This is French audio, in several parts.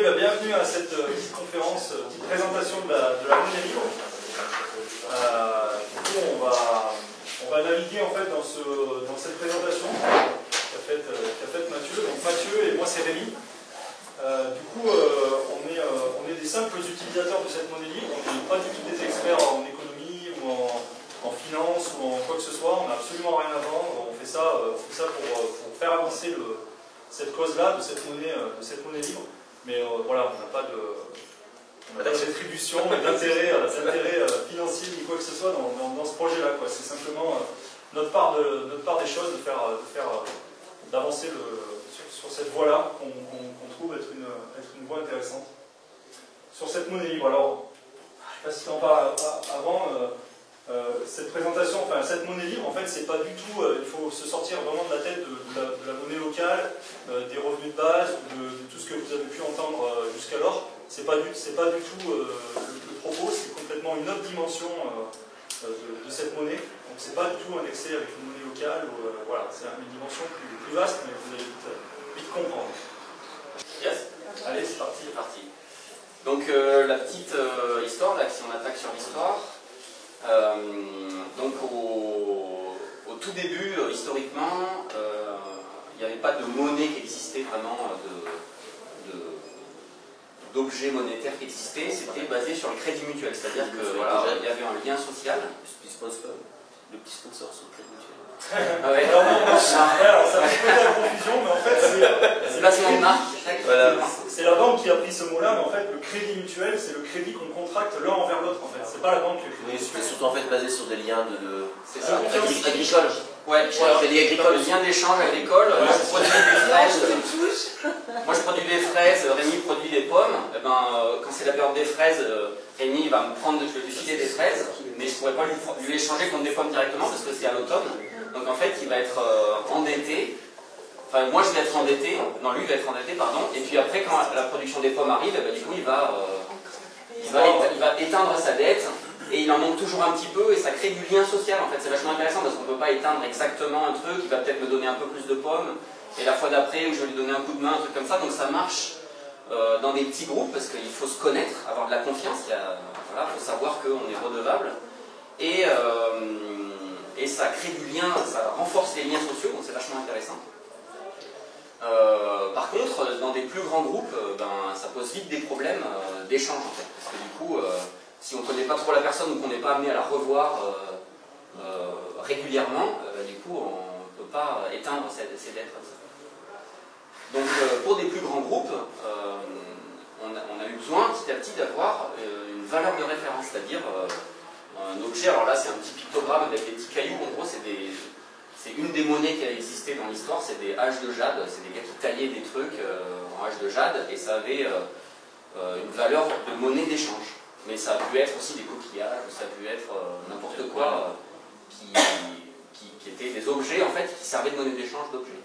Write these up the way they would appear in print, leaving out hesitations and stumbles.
bah, bienvenue à cette petite conférence, petite présentation de la monnaie libre. Du coup, on va naviguer en fait dans cette présentation qu'a faite Mathieu. Donc Mathieu et moi c'est Rémi. Du coup, on est des simples utilisateurs de cette monnaie libre. On n'est pas du tout des experts en économie ou en finance ou en quoi que ce soit. On n'a absolument rien à vendre. On fait ça pour faire avancer cette cause-là, de cette monnaie libre. Mais voilà, on n'a pas de rétribution et d'intérêt financier ni quoi que ce soit dans ce projet-là. C'est simplement notre part des choses d'avancer sur cette voie-là qu'on trouve être une voie intéressante. Sur cette monnaie libre, alors, je ne sais pas si tu en parles avant, cette présentation, enfin cette monnaie libre, en fait, c'est pas du tout, il faut se sortir vraiment de la tête de la monnaie locale, des revenus de base, de tout ce que vous avez pu entendre jusqu'alors. C'est pas du tout le propos, c'est complètement une autre dimension de cette monnaie. Donc c'est pas du tout indexé avec une monnaie locale, voilà, c'est une dimension plus vaste, mais vous allez vite comprendre. Yes. Allez, c'est parti. C'est parti. Donc la petite histoire, là, si on attaque sur l'histoire, donc au tout début, historiquement, il n'y avait pas de monnaie qui existait vraiment, d'objets monétaires qui existaient, c'était basé sur le crédit mutuel, c'est-à-dire qu'il y avait un lien social. Le petit sponsor sur le crédit mutuel. Ah ouais. Alors, ça fait peut-être la confusion, mais en fait, c'est placement de marque. Voilà. C'est la banque qui a pris ce mot-là, mais en fait, le crédit mutuel, c'est le crédit qu'on contracte l'un envers l'autre, en fait. C'est pas la banque qui le Oui, c'est surtout en fait basé sur des liens c'est ça. agricoles. Ouais, crédit agricole, le lien d'échange agricole. Ouais, moi, je produis des fraises. Moi, je produis des fraises, Rémi produit des pommes. Et ben, quand c'est la période des fraises, Rémi va me prendre, je vais lui filer des fraises, mais je ne pourrais pas lui échanger contre des pommes directement parce que c'est à l'automne. Donc en fait, il va être endetté. Enfin, moi je vais être endetté, non lui il va être endetté, pardon, et puis après quand la production des pommes arrive, du coup il va éteindre sa dette, et il en manque toujours un petit peu, et ça crée du lien social en fait, c'est vachement intéressant parce qu'on ne peut pas éteindre exactement un truc, il va peut-être me donner un peu plus de pommes, et la fois d'après où je vais lui donner un coup de main, un truc comme ça, donc ça marche dans des petits groupes, parce qu'il faut se connaître, avoir de la confiance, voilà, faut savoir qu'on est redevable, et ça crée du lien, ça renforce les liens sociaux, donc c'est vachement intéressant. Par contre, dans des plus grands groupes, ça pose vite des problèmes d'échange en fait. Parce que du coup, si on ne connaît pas trop la personne ou qu'on n'est pas amené à la revoir régulièrement, du coup, on ne peut pas éteindre ces dettes comme ça. Donc, pour des plus grands groupes, on a eu besoin petit à petit d'avoir une valeur de référence, c'est-à-dire un objet. Alors là, c'est un petit pictogramme avec des petits cailloux. En gros, c'est une des monnaies qui a existé dans l'histoire, c'est des haches de jade, c'est des gars qui taillaient des trucs en haches de jade, et ça avait une valeur de monnaie d'échange. Mais ça a pu être aussi des coquillages, ça a pu être n'importe quoi qui étaient des objets en fait qui servaient de monnaie d'échange d'objets.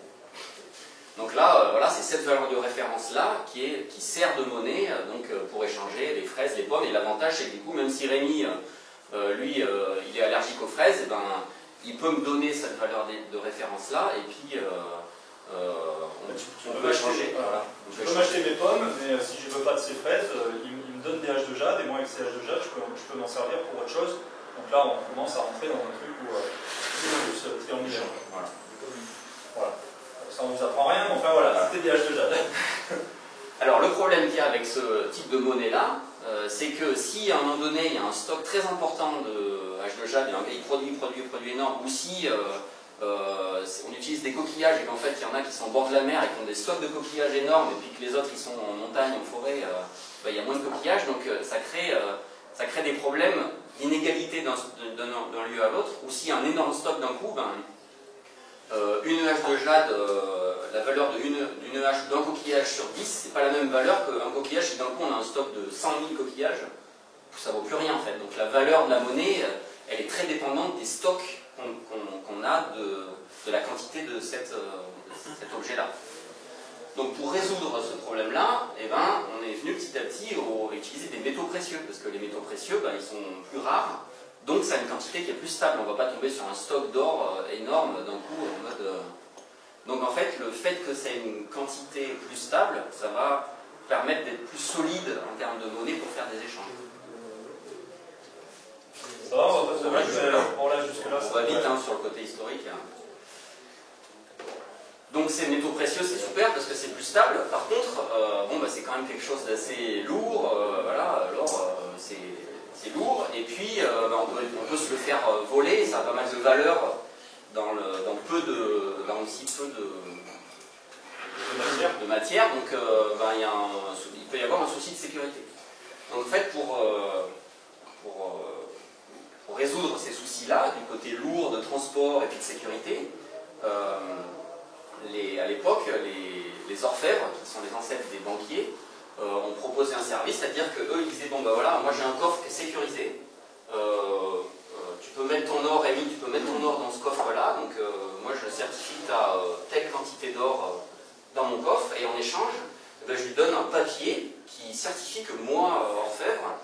Donc là, voilà, c'est cette valeur de référence-là qui sert de monnaie pour échanger les fraises, les pommes, et l'avantage c'est que du coup, même si Rémi, lui, il est allergique aux fraises, et il peut me donner cette valeur de référence-là, et puis on peut échanger. Voilà. Je peux m'acheter mes pommes, mais si je ne veux pas de ces fraises, il me donne des haches de jade, et moi avec ces haches de jade, je peux m'en servir pour autre chose. Donc là, on commence à rentrer dans un truc où c'est plus triangulaire. Voilà. Ça ne nous apprend rien, mais enfin voilà, c'était des haches de jade. Alors le problème qu'il y a avec ce type de monnaie-là, c'est que si à un moment donné il y a un stock très important de haches de jade, et il produit énorme, ou si on utilise des coquillages et qu'en fait il y en a qui sont au bord de la mer et qui ont des stocks de coquillages énormes, et puis que les autres ils sont en montagne, en forêt, il y a moins de coquillages, donc ça crée des problèmes d'inégalité d'un lieu à l'autre, ou si un énorme stock d'un coup, une hache de jade, la valeur d'une hache d'un coquillage sur 10, c'est pas la même valeur qu'un coquillage si d'un coup on a un stock de 100 000 coquillages, ça vaut plus rien en fait. Donc la valeur de la monnaie, elle est très dépendante des stocks qu'on a de la quantité de cet objet-là. Donc pour résoudre ce problème-là, on est venu petit à petit à utiliser des métaux précieux, parce que les métaux précieux, ils sont plus rares, donc ça a une quantité qui est plus stable. On ne va pas tomber sur un stock d'or énorme d'un coup en mode... Donc en fait, le fait que c'est une quantité plus stable, ça va permettent d'être plus solides en termes de monnaie pour faire des échanges. Ça va, on va pas trop vite, mais bon, là, jusque-là, On va vite hein, sur le côté historique. Donc ces métaux précieux, c'est super parce que c'est plus stable. Par contre, bon, bah, c'est quand même quelque chose d'assez lourd. Voilà, l'or, c'est lourd. Et puis, bah, on peut se le faire voler. Ça a pas mal de valeur dans aussi peu de matière. Donc, bah, il peut y avoir un souci de sécurité. Donc, en fait, pour résoudre ces soucis-là, du côté lourd de transport et puis de sécurité, à l'époque, les orfèvres, qui sont les ancêtres des banquiers, ont proposé un service, c'est-à-dire qu'eux, ils disaient, bon ben voilà, moi j'ai un coffre qui est sécurisé, tu peux mettre ton or, Rémi, tu peux mettre ton or dans ce coffre-là, donc moi je certifie que tu as telle quantité d'or dans mon coffre, et en échange, ben, je lui donne un papier qui certifie que moi, orfèvre,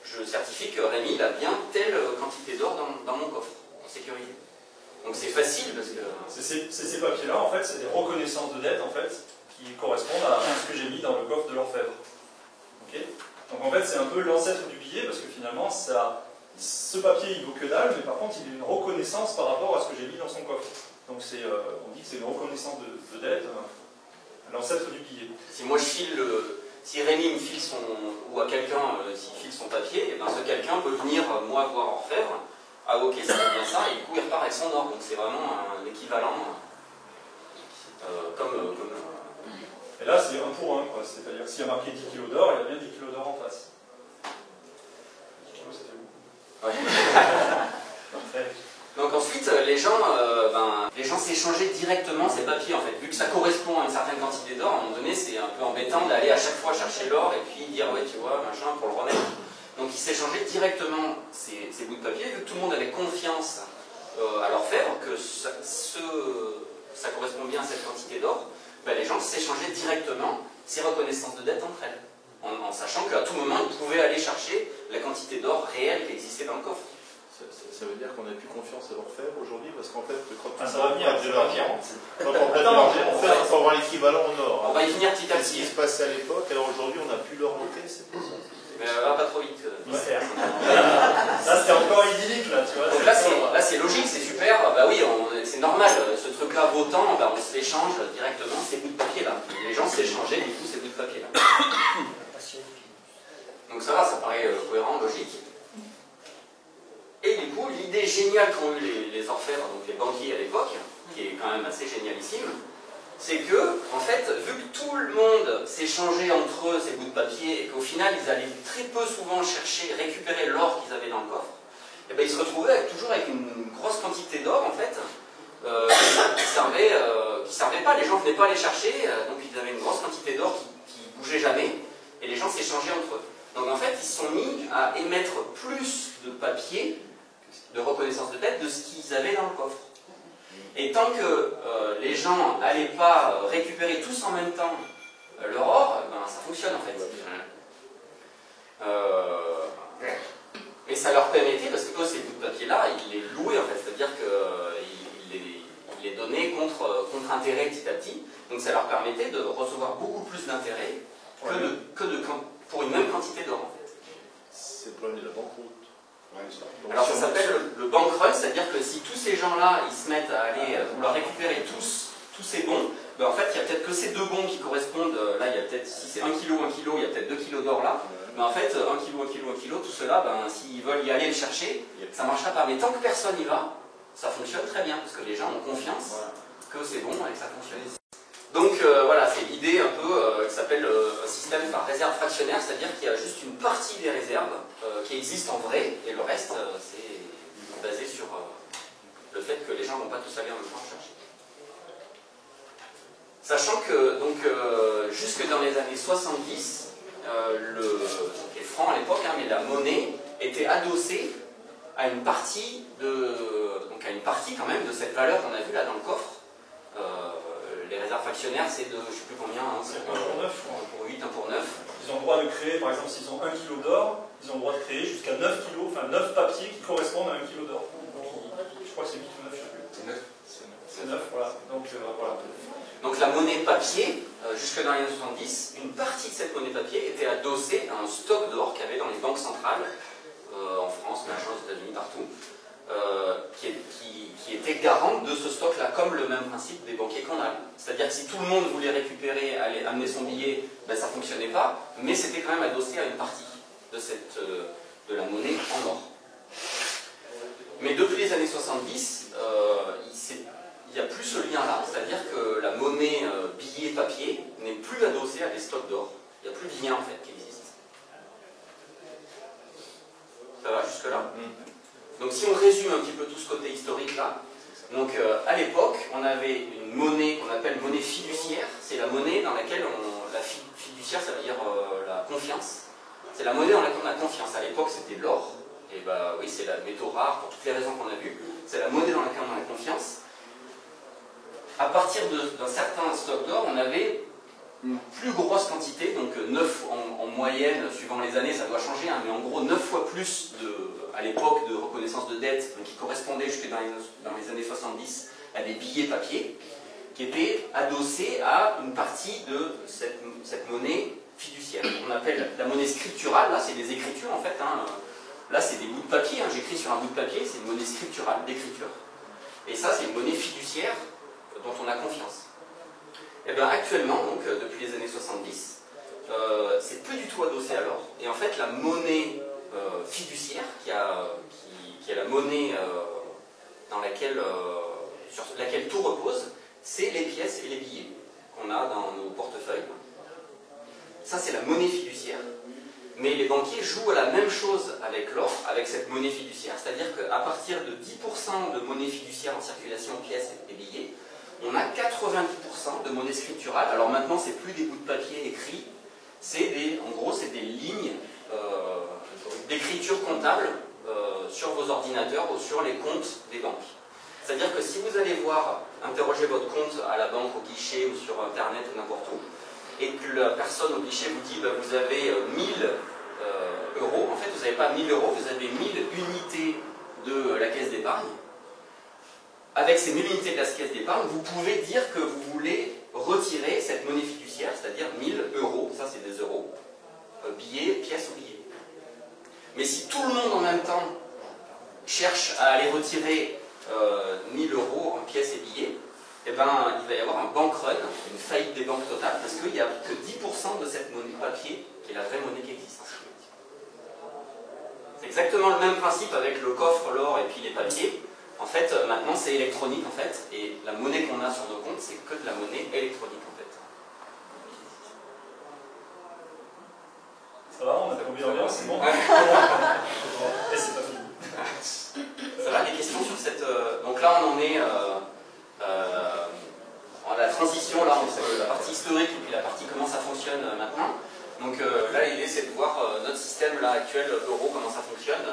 je certifie que Rémi, il a bien telle quantité d'or dans mon coffre, sécurisé. Donc c'est facile parce que... Ces papiers-là, en fait, c'est des reconnaissances de dette, en fait, qui correspondent à ce que j'ai mis dans le coffre de l'orfèvre. Okay, donc en fait, c'est un peu l'ancêtre du billet, parce que finalement, ce papier, il vaut que dalle, mais par contre, il a une reconnaissance par rapport à ce que j'ai mis dans son coffre. Donc on dit que c'est une reconnaissance de dette, l'ancêtre du billet. Si moi je file si Rémi me file ou à quelqu'un s'il file son papier, et ben ce quelqu'un peut venir moi voir orfèvre. Ah ok, c'est bien ça, et du coup il repart avec son or, donc c'est vraiment un équivalent Et là c'est 1 pour 1, c'est-à-dire que s'il y a marqué 10 kg d'or, il y a bien 10 kg d'or en face. 10 kg, ça fait beaucoup. Ouais. Donc ensuite, les gens s'échangeaient directement ces papiers en fait. Vu que ça correspond à une certaine quantité d'or, à un moment donné c'est un peu embêtant d'aller à chaque fois chercher l'or et puis dire ouais tu vois, machin, pour le remettre. Donc ils s'échangeaient directement ces bouts de papier, vu que tout le monde avait confiance à l'orfèvre, que ça correspond bien à cette quantité d'or, ben, les gens s'échangeaient directement ces reconnaissances de dette entre elles, en sachant qu'à tout moment ils pouvaient aller chercher la quantité d'or réelle qui existait dans le coffre. Ça veut dire qu'on n'a plus confiance à l'orfèvre aujourd'hui, parce qu'en fait, quand ça va venir, de l'argent, quand on prête de l'argent, en fait, il faut avoir l'équivalent en or. On va y venir petit à C'est ce petit. qui se passait à l'époque, alors aujourd'hui on n'a plus l'or noté, c'est pour ça. Mais va pas trop vite. Mystère. Là c'était encore idyllique, là, tu vois. Donc là c'est logique, c'est super, bah oui, c'est normal, ce truc-là vaut-tant, bah, on s'échange directement ces bouts de papier-là. Les gens s'échangeaient du coup ces bouts de papier-là. Donc ça va, ça paraît cohérent, logique. Et du coup, l'idée géniale qu'ont eu les orfèvres, donc les banquiers à l'époque, qui est quand même assez génialissime, c'est que, en fait, vu que tout le monde s'échangeait entre eux ces bouts de papier et qu'au final, ils allaient très peu souvent récupérer l'or qu'ils avaient dans le coffre, et ben, ils se retrouvaient toujours avec une grosse quantité d'or, en fait, qui servait pas, les gens ne venaient pas les chercher, donc ils avaient une grosse quantité d'or qui bougeait jamais, et les gens s'échangeaient entre eux. Donc en fait, ils se sont mis à émettre plus de papier de reconnaissance de dette de ce qu'ils avaient dans le coffre. Et tant que les gens n'allaient pas récupérer tous en même temps leur or, ben, ça fonctionne en fait. Et ça leur permettait, parce que eux, ces bouts de papier-là, ils les louaient en fait, c'est-à-dire qu'ils les donnaient contre intérêt petit à petit. Donc ça leur permettait de recevoir beaucoup plus d'intérêt pour une même quantité d'or en fait. C'est le problème de la banqueroute. Alors ça s'appelle le bank run, c'est-à-dire que si tous ces gens-là, ils se mettent à aller vouloir récupérer tous ces bons, ben en fait il n'y a peut-être que ces deux bons qui correspondent, là il y a peut-être, si c'est 1 kilo, il y a peut-être 2 kilos d'or là, mais en fait 1 kilo, tout cela, ben, s'ils veulent y aller le chercher, ça ne marchera pas. Mais tant que personne y va, ça fonctionne très bien, parce que les gens ont confiance que c'est bon et que ça fonctionne. Donc voilà, c'est l'idée un peu qui s'appelle un système par réserve fractionnaire, c'est-à-dire qu'il y a juste une partie des réserves qui existent en vrai, et le reste c'est basé sur le fait que les gens ne vont pas tous aller en même temps chercher. Sachant que donc jusque dans les années 70, les francs à l'époque, mais la monnaie était adossée à une partie quand même de cette valeur qu'on a vue là dans le coffre. Les réserves fractionnaires, c'est de, je ne sais plus combien, c'est 1 pour 9, pour 8, 1 pour 9. Ils ont le droit de créer, par exemple, s'ils ont 1 kg d'or, ils ont le droit de créer jusqu'à 9 kg, enfin 9 papiers qui correspondent à 1 kg d'or. Je crois que c'est 8 ou 9, je ne sais plus. C'est 9. C'est 9, voilà. Donc, voilà. Donc la monnaie papier, jusque dans les années 70, une partie de cette monnaie papier était adossée à un stock d'or qu'il y avait dans les banques centrales, en France, machin, aux États-Unis, partout, qui était garante de ce stock-là, comme le même principe des banquiers qu'on a. C'est-à-dire que si tout le monde voulait récupérer, aller amener son billet, ben, ça ne fonctionnait pas, mais c'était quand même adossé à une partie de la monnaie en or. Mais depuis les années 70, il n'y a plus ce lien-là, c'est-à-dire que la monnaie billet papier n'est plus adossée à des stocks d'or. Il n'y a plus de lien en fait qui existe. Ça va jusque-là? Donc si on résume un petit peu tout ce côté historique là, donc à l'époque, on avait une monnaie qu'on appelle monnaie fiduciaire. C'est la monnaie dans laquelle la fiduciaire, ça veut dire la confiance. C'est la monnaie dans laquelle on a confiance. À l'époque, c'était de l'or. Et bah oui, c'est la métaux rare pour toutes les raisons qu'on a vues. C'est la monnaie dans laquelle on a confiance. À partir d'un certain stock d'or, on avait une plus grosse quantité, donc 9 en moyenne, suivant les années, ça doit changer, hein, mais en gros 9 fois plus à l'époque de reconnaissance de dette, qui correspondait jusque dans les années 70 à des billets papier, qui étaient adossés à une partie de cette monnaie fiduciaire. On appelle la monnaie scripturale, là c'est des écritures en fait, hein. Là c'est des bouts de papier, hein. J'écris sur un bout de papier, c'est une monnaie scripturale d'écriture. Et ça c'est une monnaie fiduciaire dont on a confiance. Et bien actuellement, donc depuis les années 70, c'est plus du tout adossé à l'or. Et en fait la monnaie fiduciaire, qui est la monnaie sur laquelle tout repose, c'est les pièces et les billets qu'on a dans nos portefeuilles. Ça c'est la monnaie fiduciaire. Mais les banquiers jouent à la même chose avec l'or, avec cette monnaie fiduciaire, c'est-à-dire qu'à partir de 10% de monnaie fiduciaire en circulation, pièces et billets, on a 90% de monnaie scripturale. Alors maintenant, c'est plus des bouts de papier écrits, en gros, c'est des lignes d'écriture comptable sur vos ordinateurs ou sur les comptes des banques. C'est-à-dire que si vous allez interroger votre compte à la banque, au guichet ou sur Internet ou n'importe où, et que la personne au guichet vous dit vous avez 1000 euros, en fait vous n'avez pas 1000 euros, vous avez 1000 unités de la caisse d'épargne. Avec ces 1000 unités de la caisse d'épargne, vous pouvez dire que vous voulez retirer cette monnaie fiduciaire, c'est-à-dire 1000 euros, ça c'est des euros, billets, pièces ou billets. Mais si tout le monde en même temps cherche à aller retirer 1000 euros en pièces et billets, eh ben, il va y avoir un bank run, une faillite des banques totale, parce qu'il n'y a que 10% de cette monnaie papier qui est la vraie monnaie qui existe. C'est exactement le même principe avec le coffre, l'or et puis les papiers. En fait, maintenant c'est électronique en fait, et la monnaie qu'on a sur nos comptes, c'est que de la monnaie électronique en fait. Ça va, on a trouvé l'ambiance, c'est bon. Et c'est pas fini. Ça va, des questions sur cette... Donc là on en est... la transition, là, entre la partie historique et puis la partie comment ça fonctionne maintenant. Donc là, l'idée, c'est de voir notre système là, actuel, euro, comment ça fonctionne,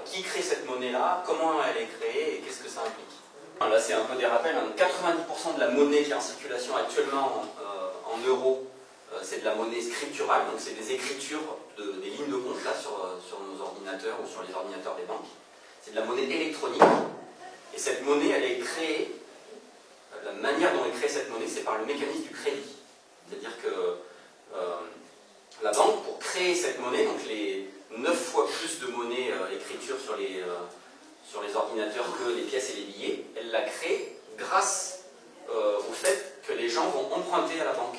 qui crée cette monnaie-là, comment elle est créée et qu'est-ce que ça implique. Là, c'est un peu des rappels. 90% de la monnaie qui est en circulation actuellement en euros, c'est de la monnaie scripturale, donc c'est des écritures, des lignes de compte là, sur nos ordinateurs ou sur les ordinateurs des banques. C'est de la monnaie électronique. Et cette monnaie, elle est créée, la manière dont est créée cette monnaie, c'est par le mécanisme du crédit. C'est-à-dire que la banque, pour créer cette monnaie, donc les 9 fois plus de monnaie écriture sur les ordinateurs que les pièces et les billets, elle la crée grâce au fait que les gens vont emprunter à la banque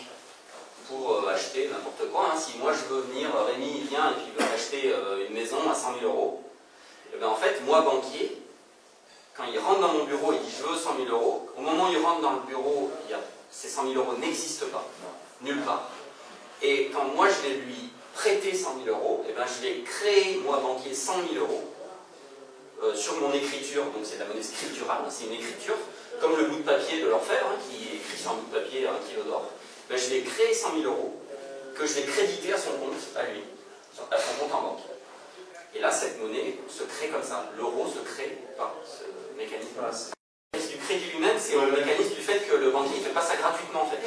pour acheter n'importe quoi. Hein. Si moi je veux venir, Rémi vient et puis il veut acheter une maison à 100 000 euros, et bien en fait, moi banquier, quand il rentre dans mon bureau, il dit je veux 100 000 euros. Au moment où il rentre dans le bureau, ces 100 000 euros n'existent pas, nulle part. Et quand moi je vais lui prêter 100 000 euros, et ben je vais créer, moi banquier, 100 000 euros sur mon écriture. Donc c'est de la monnaie scripturale, c'est une écriture, comme le bout de papier de l'orfèvre, hein, qui est écrit sur un bout de papier 1 kilo d'or. Ben, je vais créer 100 000 euros que je vais créditer à son compte, à lui, à son compte en banque. Et là, cette monnaie se crée comme ça. L'euro se crée par ce mécanisme. Le mécanisme du crédit lui-même, c'est le mécanisme du fait que le banquier ne fait pas ça gratuitement. En fait.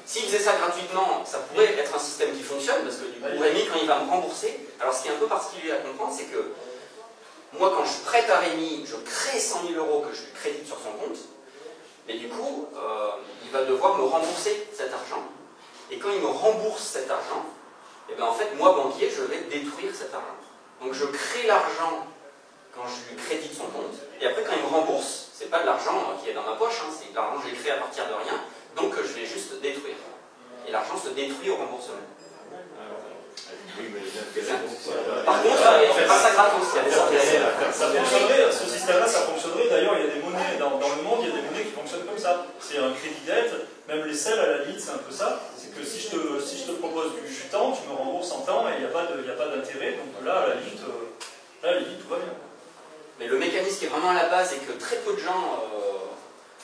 S'il faisait ça gratuitement, ça pourrait être un système qui fonctionne, parce que du coup, Rémi, quand il va me rembourser, alors ce qui est un peu particulier à comprendre, c'est que moi, quand je prête à Rémi, je crée 100 000 euros que je lui crédite sur son compte, Mais du coup, il va devoir me rembourser cet argent. Et quand il me rembourse cet argent, et bien en fait, moi, banquier, je vais détruire cet argent. Donc je crée l'argent quand je lui crédite son compte. Et après, quand il me rembourse, c'est pas de l'argent qui est dans ma poche, hein, c'est de l'argent que j'ai créé à partir de rien. Donc je vais juste détruire. Et l'argent se détruit au remboursement. Oui, mais Par contre, il ne fait pas ça gratos. Ça fonctionnerait, ce système-là, ça fonctionnerait. D'ailleurs, il y a des monnaies dans le monde, il y a des monnaies qui fonctionnent comme ça. C'est un crédit dette, même les selles, à la limite, c'est un peu ça. C'est que si je te propose du temps, tu me rembourses en temps et il n'y a pas d'intérêt. Donc là, à la limite, tout va bien. Mais le mécanisme qui est vraiment à la base et que très peu de gens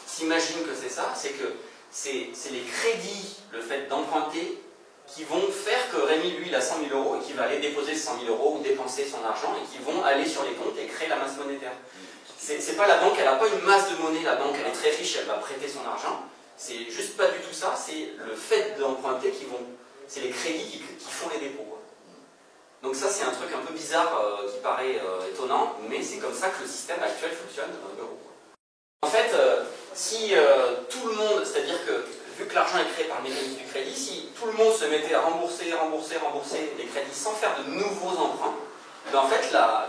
s'imaginent que c'est ça, c'est que c'est les crédits, le fait d'emprunter, qui vont faire que Rémi, lui, il a 100 000 € et qui va aller déposer 100 000 € ou dépenser son argent et qui vont aller sur les comptes et créer la masse monétaire. C'est pas la banque, elle n'a pas une masse de monnaie, la banque, elle est très riche, elle va prêter son argent. C'est juste pas du tout ça, c'est le fait d'emprunter c'est les crédits qui font les dépôts. Quoi. Donc ça, c'est un truc un peu bizarre qui paraît étonnant, mais c'est comme ça que le système actuel fonctionne euro. En fait, si tout le monde, c'est-à-dire que vu que l'argent est créé par le mécanisme du crédit, si tout le monde se mettait à rembourser les crédits sans faire de nouveaux emprunts, ben en fait,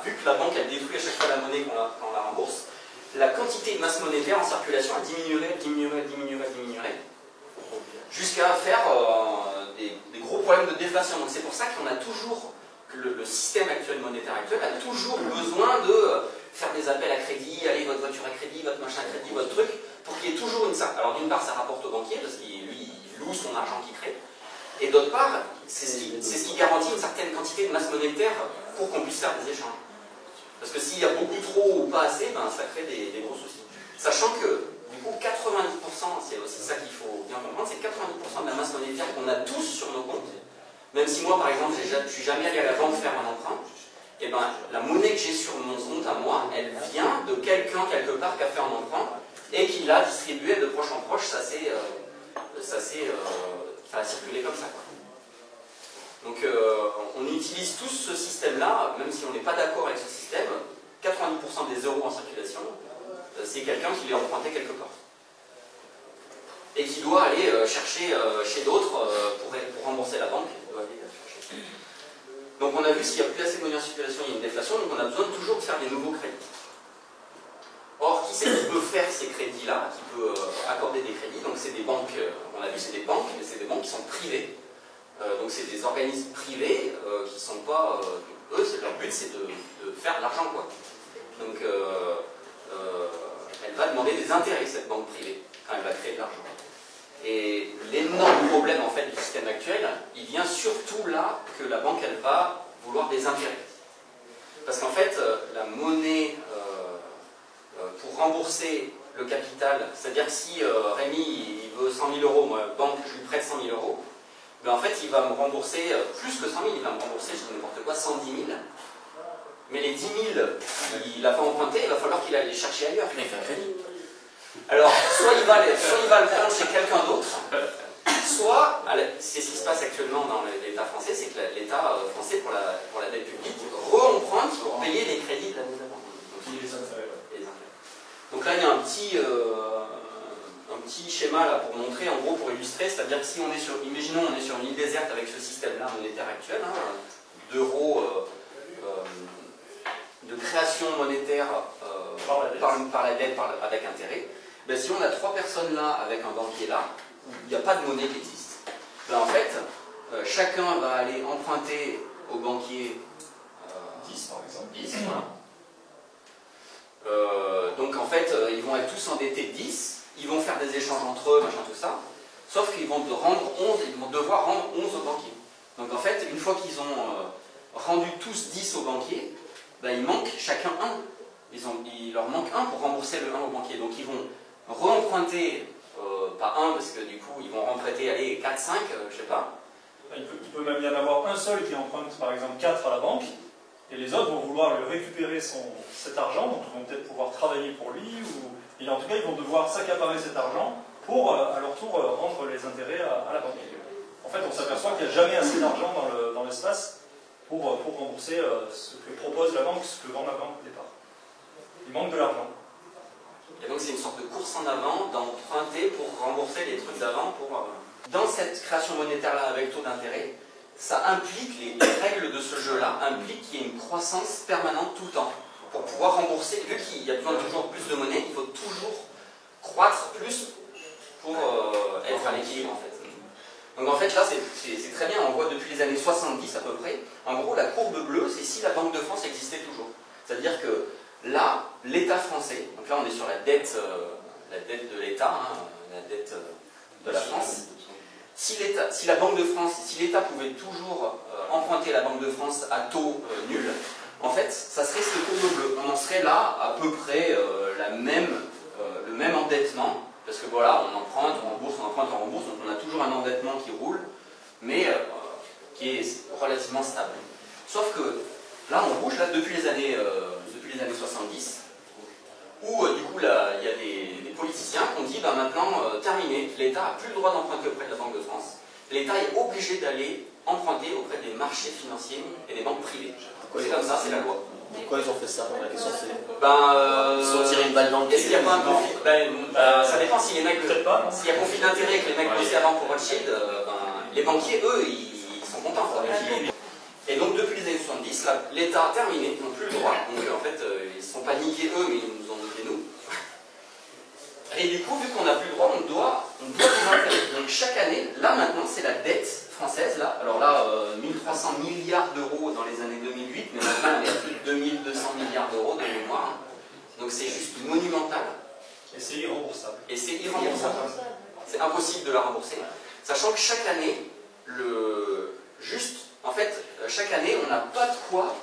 vu que la banque elle détruit à chaque fois la monnaie quand on la rembourse, la quantité de masse monétaire en circulation elle diminuerait, jusqu'à faire des gros problèmes de déflation. Donc c'est pour ça qu'on a toujours, le système actuel monétaire actuel a toujours besoin de faire des appels à crédit, allez, votre voiture à crédit, votre machin à crédit, votre truc, pour qu'il y ait toujours une ça. Alors d'une part, ça rapporte au banquier, parce qu'il lui, il loue son argent qu'il crée, et d'autre part, c'est ce qui garantit une certaine quantité de masse monétaire pour qu'on puisse faire des échanges. Parce que s'il y a beaucoup trop ou pas assez, ben, ça crée des gros soucis. Sachant que, du coup, 90%, c'est aussi ça qu'il faut bien comprendre, c'est 90% de la masse monétaire qu'on a tous sur nos comptes. Même si moi, par exemple, je ne suis jamais allé à la banque faire un emprunt, et ben, la monnaie que j'ai sur mon compte à moi, elle vient de quelqu'un quelque part qui a fait un emprunt et qui l'a distribué de proche en proche, ça a circulé comme ça. Quoi. Donc on utilise tous ce système-là, même si on n'est pas d'accord avec ce système, 90% des euros en circulation, c'est quelqu'un qui l'a emprunté quelque part. Et qui doit aller chercher chez d'autres pour rembourser la banque. Donc on a vu s'il n'y a plus assez de monnaie en circulation, il y a une déflation, donc on a besoin toujours de faire des nouveaux crédits. Or, qui c'est qui peut faire ces crédits-là, qui peut accorder des crédits? Donc c'est des banques, on a vu c'est des banques, mais c'est des banques qui sont privées. Donc c'est des organismes privés qui ne sont pas... eux, leur but c'est de faire de l'argent, quoi. Donc elle va demander des intérêts, cette banque privée, quand elle va créer de l'argent. Et l'énorme problème en fait du système actuel, il vient surtout là que la banque elle va vouloir des intérêts. Parce qu'en fait, la monnaie pour rembourser le capital, c'est-à-dire que si Rémi il veut 100 000 €, moi banque je lui prête 100 000 €, ben en fait il va me rembourser plus que 100 000, il va me rembourser, je dis n'importe quoi, 110 000. Mais les 10 000 qu'il n'a pas emprunté, il va falloir qu'il aille les chercher ailleurs. Il fait un crédit. Alors, soit il va le prendre chez quelqu'un d'autre, soit, c'est ce qui se passe actuellement dans l'État français, c'est que l'État français, pour la dette publique, re-emprunte pour payer les crédits de la dette avant. Donc, les intérêts. Donc là, il y a un petit schéma là, pour montrer, en gros, pour illustrer, c'est-à-dire que si on est sur, imaginons, on est sur une île déserte avec ce système-là monétaire actuel, hein, d'euros, de création monétaire par la dette avec intérêt. Ben, si on a 3 personnes là, avec un banquier là, où il n'y a pas de monnaie qui existe, ben, en fait, chacun va aller emprunter au banquier 10 par exemple. 10, voilà. Donc en fait, ils vont être tous endettés de 10, ils vont faire des échanges entre eux, machin, tout ça, sauf qu'ils vont devoir rendre 11 au banquier. Donc en fait, une fois qu'ils ont rendu tous 10 au banquier, ben, il manque chacun 1. Il leur manque 1 pour rembourser le 1 au banquier. Donc ils vont re-emprunter, pas 1 parce que du coup ils vont remprunter, allez, 4, 5, je sais pas. Il peut même y en avoir un seul qui emprunte par exemple 4 à la banque, et les autres vont vouloir lui récupérer cet argent, donc ils vont peut-être pouvoir travailler pour lui, et en tout cas ils vont devoir s'accaparer cet argent pour à leur tour rendre les intérêts à la banque. En fait on s'aperçoit qu'il n'y a jamais assez d'argent dans l'espace pour rembourser ce que propose la banque, ce que vend la banque au départ. Il manque de l'argent. Et donc c'est une sorte de course en avant d'emprunter pour rembourser les trucs d'avant. Dans cette création monétaire-là avec taux d'intérêt, ça implique, les règles de ce jeu-là impliquent qu'il y ait une croissance permanente tout le temps. Pour pouvoir rembourser, vu qu'il y a besoin de toujours plus de monnaie, il faut toujours croître plus pour être à l'équilibre en fait. Donc en fait là c'est très bien, on voit depuis les années 70 à peu près, en gros la courbe bleue c'est si la Banque de France existait toujours. C'est-à-dire que là, l'État français, donc là on est sur la dette de l'État, hein, la dette de la France, si la Banque de France, si l'État pouvait toujours emprunter la Banque de France à taux nul, en fait, ça serait cette courbe bleue. On en serait là à peu près le même endettement, parce que voilà, on emprunte, on rembourse, donc on a toujours un endettement qui roule, mais qui est relativement stable. Sauf que là, on rouge là, depuis les années 70, où du coup, là, il y a des politiciens qui ont dit, ben, maintenant, terminé, l'État n'a plus le droit d'emprunter auprès de la Banque de France. L'État est obligé d'aller emprunter auprès des marchés financiers et des banques privées. C'est comme ça, c'est la loi. Pourquoi ils ont fait ça? La question c'est... Ils Ils ont tiré une balle dans le pied. Est-ce qu'il n'y a pas un conflit? Ça dépend si les mecs... S'il y a conflit d'intérêt que les mecs bossaient avant pour Rothschild, les banquiers, eux, ils sont contents. Et donc, depuis les années 70, l'État a terminé, ils n'ont plus le droit. Donc, en fait, ils ne se sont pas niqués eux, mais ils nous ont niqués nous. Et du coup, vu qu'on n'a plus le droit, on doit des intérêts. Donc, chaque année, là, maintenant, c'est la dette française, là. Alors là, 1300 milliards d'euros dans les années 2008, mais maintenant, on est à plus de 2200 milliards d'euros de mémoire. Donc, c'est juste monumental. Et c'est irremboursable. Et c'est irremboursable. C'est impossible de la rembourser. Sachant que chaque année, en fait, chaque année, on n'a pas de quoi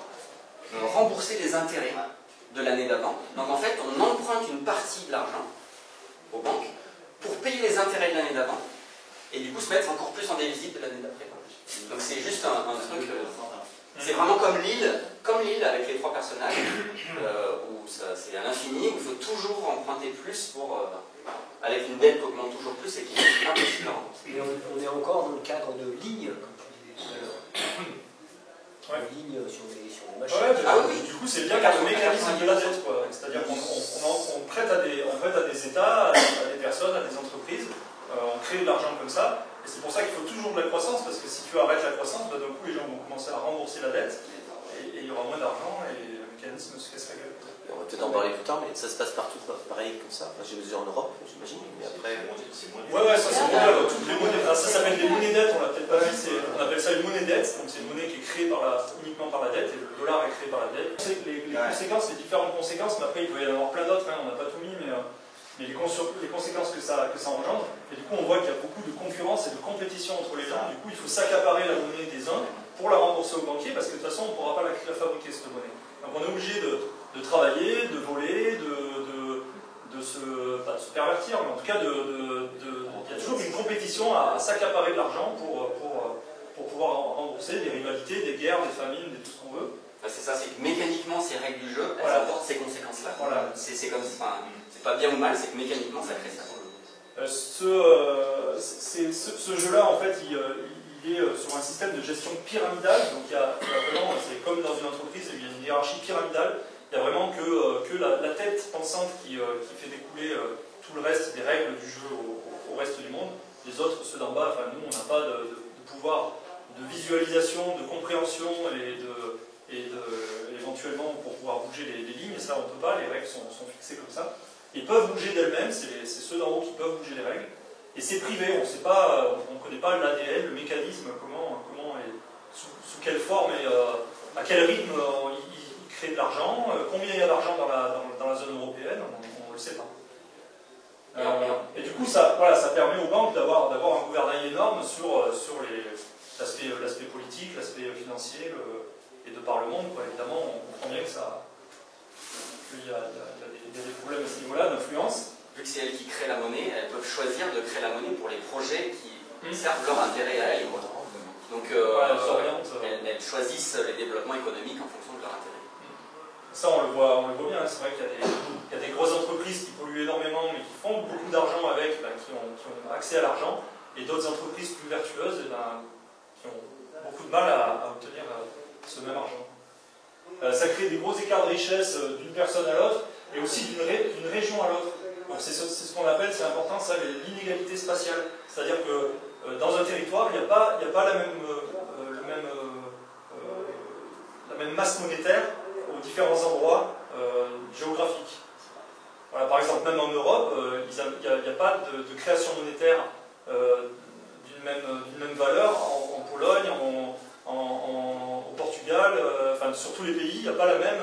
rembourser les intérêts de l'année d'avant. Donc en fait, on emprunte une partie de l'argent aux banques pour payer les intérêts de l'année d'avant et du coup se mettre encore plus en déficit de l'année d'après. Donc c'est juste un truc... c'est vraiment comme l'île avec les trois personnages, où c'est à l'infini, où il faut toujours emprunter plus avec une dette qui augmente toujours plus et qui est impossible à rembourser. Mais on est encore dans le cadre de lignes, comme tu disais tout à l'heure. Ouais. Ligne sur les machines. Ouais, du coup, c'est bien le mécanisme de la dette. C'est-à-dire qu'on prête à des États, à des personnes, à des entreprises. On crée de l'argent comme ça. Et c'est pour ça qu'il faut toujours de la croissance, parce que si tu arrêtes la croissance, d'un coup, les gens vont commencer à rembourser la dette. Et il y aura moins d'argent et le mécanisme se casse la gueule. On va peut-être en parler plus tard, mais ça se passe partout pareil comme ça. Enfin, j'ai vu en Europe, j'imagine, mais après... Ouais, ça c'est mondial. Toutes les monnaies, ça s'appelle des monnaies dettes, on l'a peut-être pas vu, on appelle ça une monnaie dette, donc c'est une monnaie qui est créée uniquement par la dette, et le dollar est créé par la dette. Les conséquences, les différentes conséquences, mais après il peut y en avoir plein d'autres, on n'a pas tout mis, mais les conséquences que ça engendre, et du coup on voit qu'il y a beaucoup de concurrence et de compétition entre les gens, du coup il faut s'accaparer la monnaie des uns pour la rembourser aux banquiers, parce que de toute façon on ne pourra pas la fabriquer cette monnaie. Donc on est obligé de travailler, de voler, de se pervertir, mais en tout cas, il y a toujours une compétition à s'accaparer de l'argent pour pouvoir rembourser des rivalités, des guerres, des famines, tout ce qu'on veut. C'est ça, c'est que mécaniquement, ces règles du jeu, elles apportent ces conséquences-là. Voilà. C'est comme ça, c'est pas bien ou mal, c'est que mécaniquement, ça crée ça. Ce jeu-là, en fait, il est sur un système de gestion pyramidale, donc il y a vraiment, c'est comme dans une entreprise, il y a une hiérarchie pyramidale. Il n'y a vraiment que la tête pensante qui fait découler tout le reste des règles du jeu au reste du monde. Les autres, ceux d'en bas, enfin nous, on n'a pas de pouvoir de visualisation, de compréhension et éventuellement pour pouvoir bouger les lignes, et ça on ne peut pas, les règles sont fixées comme ça. Ils peuvent bouger d'elles-mêmes, c'est ceux d'en haut qui peuvent bouger les règles. Et c'est privé, on ne connaît pas l'ADN, le mécanisme, comment sous quelle forme et à quel rythme il crée de l'argent, combien il y a d'argent dans la zone européenne, on ne le sait pas. Et du coup, ça permet aux banques d'avoir un gouvernail énorme sur l'aspect politique, l'aspect financier et de par le monde. Évidemment, on comprend bien qu'il y a des problèmes à ce niveau-là d'influence. Vu que c'est elles qui créent la monnaie, elles peuvent choisir de créer la monnaie pour les projets qui servent leur intérêt à elles. Donc elles choisissent les développements économiques en fonction de leur intérêt. Ça, on le voit bien. C'est vrai qu'il y a des grosses entreprises qui polluent énormément, mais qui font beaucoup d'argent avec, qui ont accès à l'argent, et d'autres entreprises plus vertueuses qui ont beaucoup de mal à obtenir ce même argent. Ça crée des gros écarts de richesse d'une personne à l'autre, et aussi d'une région à l'autre. Donc c'est ce qu'on appelle, c'est important, ça, l'inégalité spatiale. C'est-à-dire que dans un territoire, il n'y a pas la même masse monétaire aux différents endroits géographiques. Voilà, par exemple, même en Europe, il n'y a pas de création monétaire d'une même valeur en Pologne, au Portugal, enfin sur tous les pays, il n'y a pas la même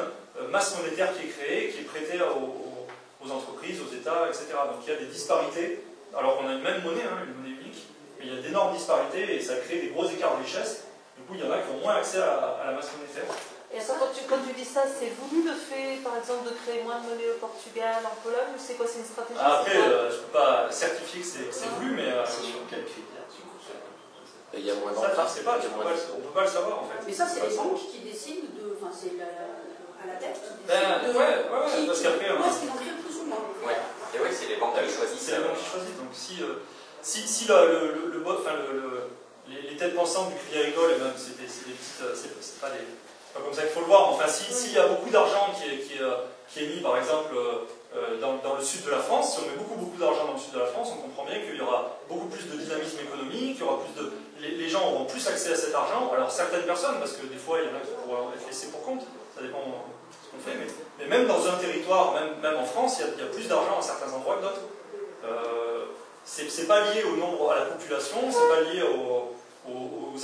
masse monétaire qui est créée, qui est prêtée aux entreprises, aux États, etc. Donc il y a des disparités, alors qu'on a une même monnaie, une monnaie unique, mais il y a d'énormes disparités et ça crée des gros écarts de richesse. Du coup, il y en a qui ont moins accès à la masse monétaire. Et ça, quand tu dis ça, c'est voulu le fait, par exemple, de créer moins de monnaie au Portugal, en Pologne, ou c'est quoi? C'est une stratégie? Après, je ne peux pas certifier que c'est voulu, mais... C'est sur quel critère? Il y a moins ça, d'emprunt. je sais pas, on ne peut pas le savoir en fait. Mais ça, c'est les banques qui décident de. Enfin, c'est à la dette qui décide. Ouais, parce qu'après. Où est-ce qu'ils en créent plus ou moins? Ouais. Et oui, c'est les banques qui choisissent. C'est les banques qui choisissent. Donc si les têtes pensantes du Crédit Agricole, c'est des petites. C'est pas comme ça qu'il faut le voir. Enfin, s'il y a beaucoup d'argent qui est mis, par exemple, dans le sud de la France, si on met beaucoup d'argent dans le sud de la France, on comprend bien qu'il y aura beaucoup plus de dynamisme économique, il y aura plus de. Les gens auront plus accès à cet argent. Alors certaines personnes, parce que des fois il y en a qui pourront être laissés pour compte, ça dépend de ce qu'on fait, mais même dans un territoire, même en France, il y a plus d'argent à certains endroits que d'autres. C'est pas lié au nombre, à la population, c'est pas lié aux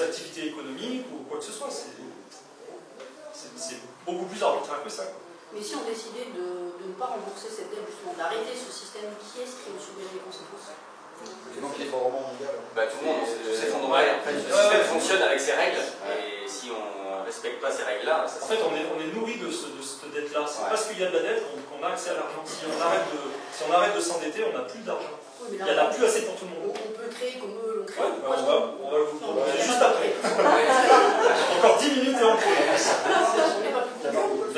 activités économiques ou quoi que ce soit. C'est beaucoup plus arbitraire que ça. Mais si on décidait de ne pas rembourser cette dette, justement, d'arrêter ce système, qui est-ce qui en subirait les conséquences? C'est donc l'effondrement mondial. Tout le monde s'effondrerait. En fait, le système fonctionne avec ses règles, et si on ne respecte pas ces règles-là, ça. En fait, on est nourri de cette dette-là. C'est parce qu'il y a de la dette qu'on a accès à l'argent. Si on arrête de s'endetter, on n'a plus d'argent. Oui, il n'y en a plus assez pour tout le monde. On peut créer comme eux l'ont créé. Ouais, on va vous proposer juste après. Encore 10 minutes et on crée.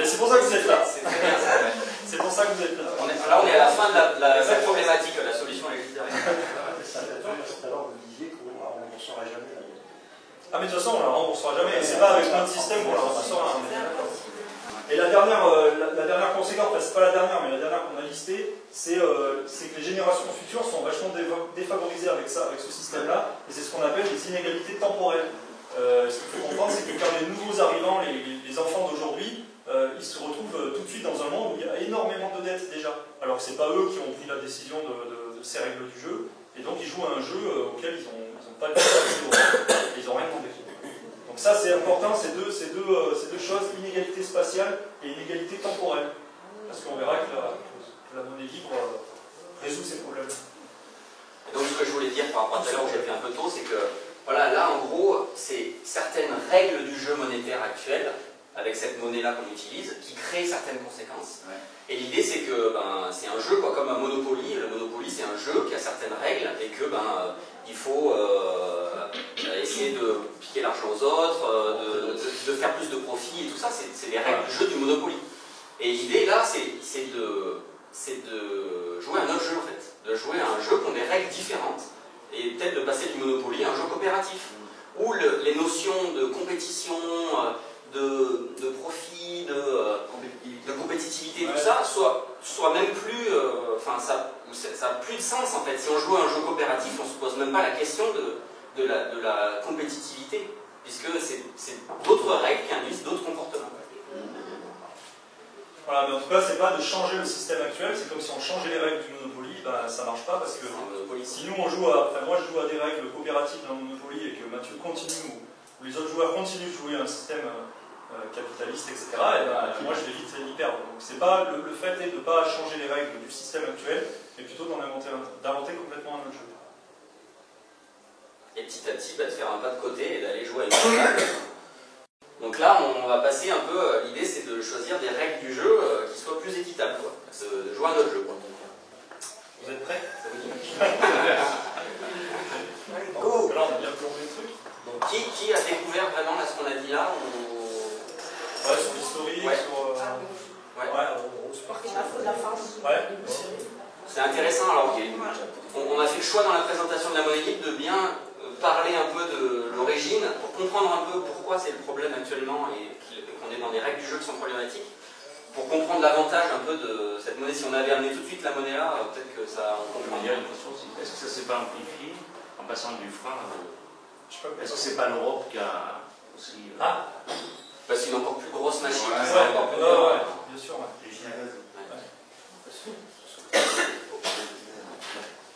C'est pour ça que vous êtes là. C'est pour ça que vous êtes là. Là, on est à la fin de la problématique. La solution est juste derrière. Alors, vous disiez qu'on ne la remboursera jamais la dette. Ah, mais de toute façon, on ne la remboursera jamais. Et c'est pas avec notre système qu'on la remboursera. Et la dernière conséquence, enfin, c'est pas la dernière, mais la dernière qu'on a listée, c'est que les générations futures sont vachement défavorisées avec ce système-là. Et c'est ce qu'on appelle les inégalités temporelles. Ce qu'il faut comprendre, c'est que quand les nouveaux arrivants, les enfants d'aujourd'hui, ils se retrouvent tout de suite dans un monde où il y a énormément de dettes déjà. Alors que ce n'est pas eux qui ont pris la décision de ces règles du jeu, et donc ils jouent à un jeu auquel ils n'ont pas de ils n'ont rien demandé. Donc ça c'est important, ces deux choses, inégalité spatiale et inégalité temporelle. Parce qu'on verra que la monnaie libre résout ces problèmes. Et donc ce que je voulais dire par rapport à tout à l'heure où j'ai fait un peu tôt, c'est que voilà, là en gros, c'est certaines règles du jeu monétaire actuel, avec cette monnaie-là qu'on utilise, qui crée certaines conséquences. Ouais. Et l'idée, c'est que c'est un jeu, quoi, comme un Monopoly. Le Monopoly, c'est un jeu qui a certaines règles et que il faut essayer de piquer l'argent aux autres, de faire plus de profit et tout ça. C'est les règles du jeu du Monopoly. Et l'idée, là, c'est de jouer à un autre jeu, en fait. De jouer à un jeu qui ont des règles différentes et peut-être de passer du Monopoly à un jeu coopératif où les notions de compétition, de profit, de compétitivité, tout ça, soit même plus. Ça n'a plus de sens en fait. Si on joue à un jeu coopératif, on ne se pose même pas la question de la compétitivité, puisque c'est d'autres règles qui induisent d'autres comportements. Voilà, mais en tout cas, c'est pas de changer le système actuel, c'est comme si on changeait les règles du Monopoly, ça marche pas parce que si nous on joue moi je joue à des règles coopératives dans le Monopoly et que Mathieu continue ou les autres joueurs continuent de jouer à un système capitaliste, etc., et moi je vais vite y perdre. Donc c'est pas le fait est de ne pas changer les règles du système actuel, mais plutôt d'inventer complètement un autre jeu. Et petit à petit, de faire un pas de côté et d'aller jouer à une autre règle. Donc là, on va passer un peu, l'idée c'est de choisir des règles du jeu qui soient plus équitables, quoi. De jouer à notre jeu. Quoi. Vous êtes prêts? Go. Là on a bien plombé le truc. Donc, qui a découvert vraiment ce qu'on a dit là Ouais, sur l'historique, ouais. C'est intéressant, alors on a fait le choix dans la présentation de la monnaie libre de bien parler un peu de l'origine, pour comprendre un peu pourquoi c'est le problème actuellement et qu'on est dans des règles du jeu qui sont problématiques, pour comprendre prendre l'avantage un peu de cette monnaie. Si on avait amené tout de suite la monnaie là, peut-être que ça... Il y a une question aussi. Est-ce que ça s'est pas amplifié en passant du franc Je sais pas. Est-ce que c'est pas l'Europe qui a aussi... Bah, c'est une encore plus grosse machine. Ouais, qui sera encore plus grande. bien sûr. Ouais.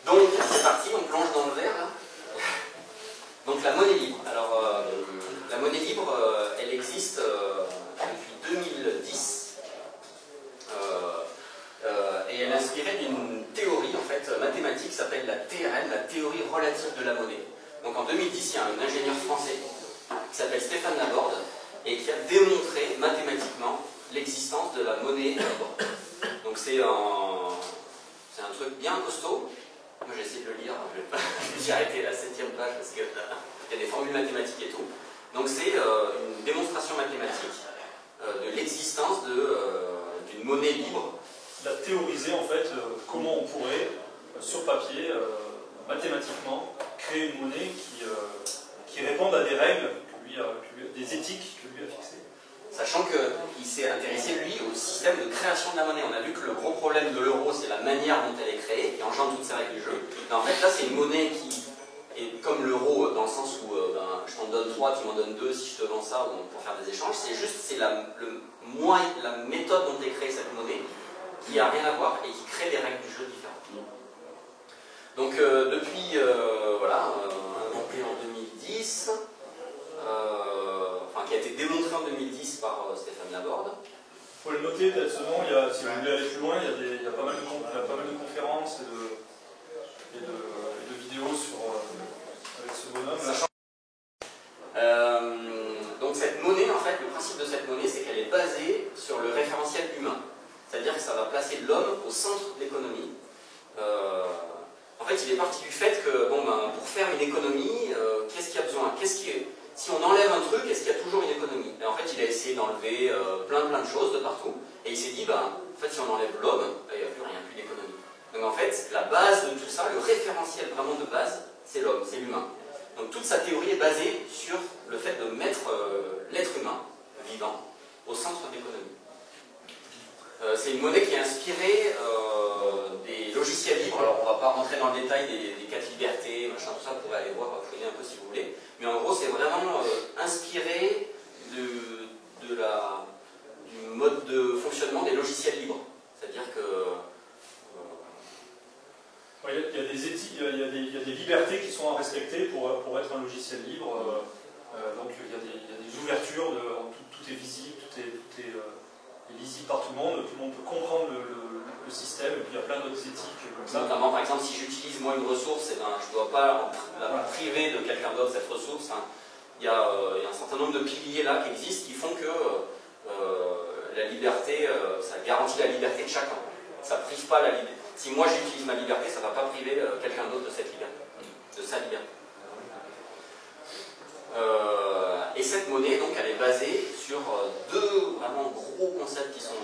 Donc, c'est parti, on plonge dans le verre là. Donc, la monnaie libre. Alors, la monnaie libre, elle existe depuis 2010. Et elle est inspirée d'une théorie en fait mathématique qui s'appelle la TRM, la théorie relative de la monnaie. Donc en 2010, il y a un ingénieur français qui s'appelle Stéphane Laborde et qui a démontré mathématiquement l'existence de la monnaie libre. Donc c'est un truc bien costaud. Moi j'ai essayé de le lire, j'ai arrêté à la 7e page parce qu'il y a des formules mathématiques et tout. Donc c'est une démonstration mathématique de l'existence d'une monnaie libre. Il a théorisé en fait comment on pourrait, sur papier, mathématiquement, créer une monnaie qui réponde à des règles, des éthiques que lui a fixées. Sachant qu'il s'est intéressé, lui, au système de création de la monnaie. On a vu que le gros problème de l'euro, c'est la manière dont elle est créée, qui engendre toutes ces règles du jeu. Mais en fait, là, c'est une monnaie qui est comme l'euro, dans le sens où je t'en donne 3, tu m'en donnes 2 si je te vends ça pour faire des échanges. C'est la méthode dont est créée cette monnaie qui n'a rien à voir et qui crée des règles du jeu différentes. Donc, depuis, inventé en 2010, qui a été démontré en 2010 par Stéphane Laborde. Il faut le noter, peut-être ce nom, si vous voulez aller plus loin, il y a pas mal de conférences et de vidéos avec ce bonhomme. Donc cette monnaie, en fait, le principe de cette monnaie, c'est qu'elle est basée sur le référentiel humain. C'est-à-dire que ça va placer l'homme au centre de l'économie. En fait, il est parti du fait que, pour faire une économie, qu'est-ce qu'il y a besoin? Si on enlève un truc, est-ce qu'il y a toujours une économie? Et en fait, il a essayé d'enlever plein de choses de partout. Et il s'est dit, en fait, si on enlève l'homme, il n'y a plus rien, plus d'économie. Donc en fait, la base de tout ça, le référentiel vraiment de base, c'est l'homme, c'est l'humain. Donc toute sa théorie est basée sur le fait de mettre l'être humain, vivant, au centre de l'économie. C'est une monnaie qui est inspirée des logiciels libres. Alors on ne va pas rentrer dans le détail des 4 libertés, machin, tout ça, vous pourrez aller voir, fouiller un peu si vous voulez. Mais en gros, c'est vraiment inspiré du mode de fonctionnement des logiciels libres. C'est-à-dire que... il y a des éthiques, il y a des libertés qui sont à respecter pour être un logiciel libre. Donc il y a des ouvertures, tout est visible, tout est lisible par tout le monde peut comprendre le système, et puis il y a plein d'autres éthiques comme ça. Notamment, par exemple, si j'utilise moi une ressource, je ne dois pas la priver de quelqu'un d'autre cette ressource. Il y a un certain nombre de piliers là qui existent qui font que la liberté, ça garantit la liberté de chacun. Ça ne prive pas la liberté. Si moi j'utilise ma liberté, ça ne va pas priver quelqu'un d'autre de cette liberté, de sa liberté. Et cette monnaie, donc, elle est basée sur deux vraiment gros concepts qui sont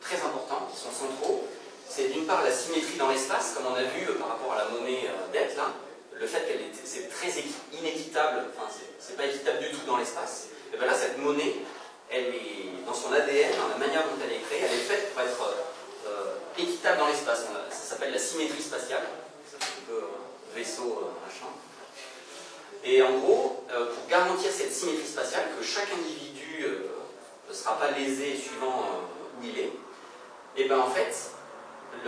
très importants, qui sont centraux. C'est d'une part la symétrie dans l'espace, comme on a vu par rapport à la monnaie dette, là, le fait qu'elle c'est très inéquitable, enfin c'est pas équitable du tout dans l'espace. Et bien là, cette monnaie, elle est dans son ADN, dans la manière dont elle est créée, elle est faite pour être équitable dans l'espace. Ça s'appelle la symétrie spatiale, c'est un peu vaisseau, machin. Et en gros, pour garantir cette symétrie spatiale, que chaque individu ne sera pas lésé suivant où il est, et bien en fait,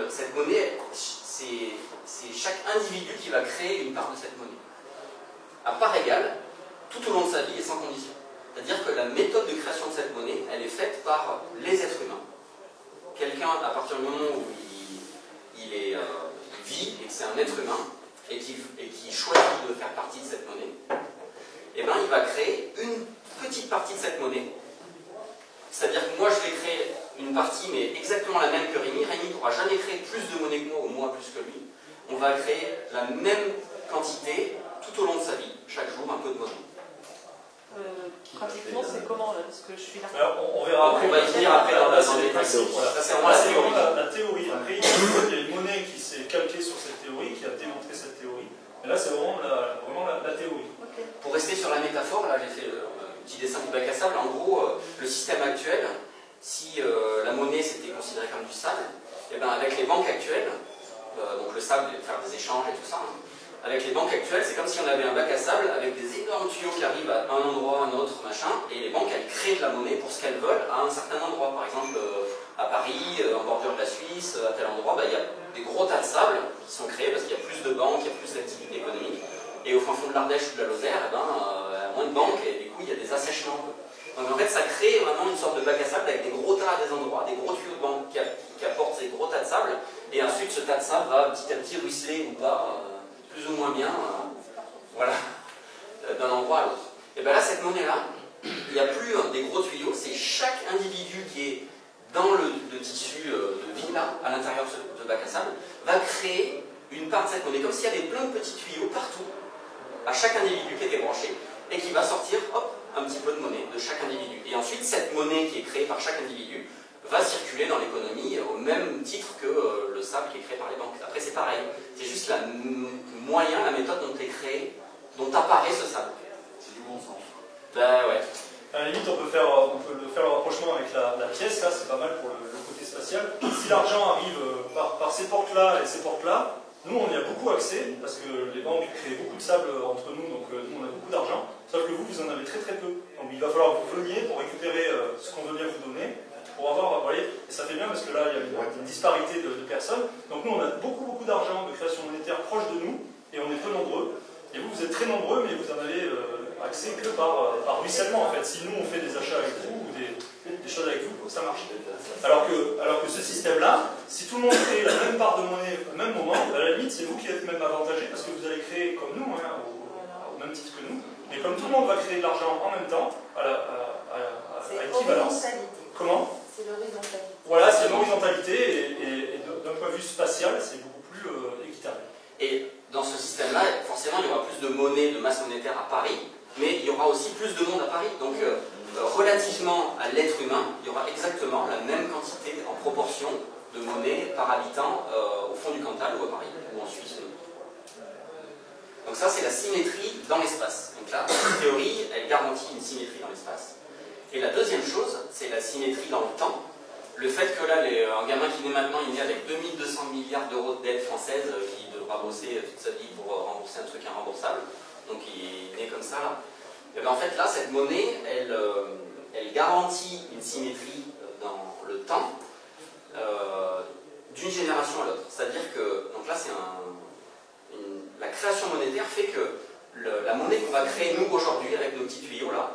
cette monnaie, c'est chaque individu qui va créer une part de cette monnaie. À part égale, tout au long de sa vie et sans condition. C'est-à-dire que la méthode de création de cette monnaie, elle est faite par les êtres humains. Quelqu'un, à partir du moment où il vit et que c'est un être humain, et qui choisit de faire partie de cette monnaie, eh ben, il va créer une petite partie de cette monnaie. C'est-à-dire que moi, je vais créer une partie, mais exactement la même que Rémi. Rémi ne pourra jamais créer plus de monnaie que moi, ou moi plus que lui. On va créer la même quantité tout au long de sa vie, chaque jour un peu de monnaie. Pratiquement, c'est comment là? Parce que je suis là. Alors, on verra après. On va y venir après dans les détails. Voilà. Ça, c'est vraiment la théorie. Après, il y a une monnaie qui s'est calquée sur cette théorie, qui a démontré cette théorie. Et là, c'est vraiment la théorie. Okay. Pour rester sur la métaphore, là j'ai fait un petit dessin du bac à sable. En gros, le système actuel, si considéré comme du sable, et bien avec les banques actuelles, donc le sable, faire des échanges et tout ça, hein, avec les banques actuelles, c'est comme si on avait un bac à sable avec des énormes tuyaux qui arrivent à un endroit, un autre, machin, et les banques, elles créent de la monnaie pour ce qu'elles veulent à un certain endroit. Par exemple, à Paris, en bordure de la Suisse, à tel endroit, il y a des gros tas de sable qui sont créés parce qu'il y a plus de banques, il y a plus d'activité économique. Et au fin fond de l'Ardèche ou de la Lozère, il y a moins de banques et du coup, il y a des assèchements. Donc en fait, ça crée vraiment une sorte de bac à sable avec des gros tas à des endroits, des gros tuyaux de banque qui apportent ces gros tas de sable. Et ensuite, ce tas de sable va petit à petit ruisseler ou pas, plus ou moins bien, voilà, d'un endroit à l'autre. Et bien là, cette monnaie-là, il n'y a plus des gros tuyaux, c'est chaque individu qui est dans le tissu de vie, là, à l'intérieur de bac à sable, va créer une part de cette monnaie, comme s'il y avait plein de petits tuyaux partout, à chaque individu qui était branché, et qui va sortir, hop, un petit peu de monnaie de chaque individu. Et ensuite, cette monnaie qui est créée par chaque individu va circuler dans l'économie au même titre que le sable qui est créé par les banques. Après, c'est pareil. C'est juste la méthode dont est créé, dont apparaît ce sable. C'est du bon sens. Ben ouais. À la limite, on peut le faire le rapprochement avec la pièce, là, c'est pas mal pour le côté spatial. Si l'argent arrive par ces portes-là et ces portes-là, nous, on y a beaucoup accès, parce que les banques créent beaucoup de sable entre nous, donc nous, on a beaucoup d'argent. Sauf que vous en avez très très peu. Donc il va falloir que vous veniez pour récupérer ce qu'on veut bien vous donner, pour avoir, vous voyez, et ça fait bien parce que là, il y a une disparité de personnes. Donc nous, on a beaucoup d'argent de création monétaire proche de nous, et on est peu nombreux. Et vous, vous êtes très nombreux, mais vous en avez accès que par ruissellement, en fait. Si nous, on fait des achats avec vous, ou des choses avec vous, ça marche. Alors que ce système-là, si tout le monde crée la même part de monnaie au même moment, à la limite, c'est vous qui êtes même avantagé, parce que vous allez créer comme nous, hein, au même titre que nous. Mais comme tout le monde va créer de l'argent en même temps, à équivalence. Comment ? C'est l'horizontalité. Voilà, c'est l'horizontalité, et d'un point de vue spatial, c'est beaucoup plus équitable. Et dans ce système-là, forcément, il y aura plus de monnaie, de masse monétaire à Paris, mais il y aura aussi plus de monde à Paris. Donc, relativement à l'être humain, il y aura exactement la même quantité en proportion de monnaie par habitant au fond du Cantal ou à Paris, ou en Suisse. Donc ça, c'est la symétrie dans l'espace. Donc là, en théorie, elle garantit une symétrie dans l'espace. Et la deuxième chose, c'est la symétrie dans le temps. Le fait que là, un gamin qui naît maintenant, il naît avec 2200 milliards d'euros de dette française, qui devra bosser toute sa vie pour rembourser un truc irremboursable, donc il naît comme ça là. Et bien en fait là, cette monnaie, elle garantit une symétrie dans le temps d'une génération à l'autre. C'est-à-dire que, donc là c'est la création monétaire fait que la monnaie qu'on va créer nous aujourd'hui avec nos petits tuyaux là,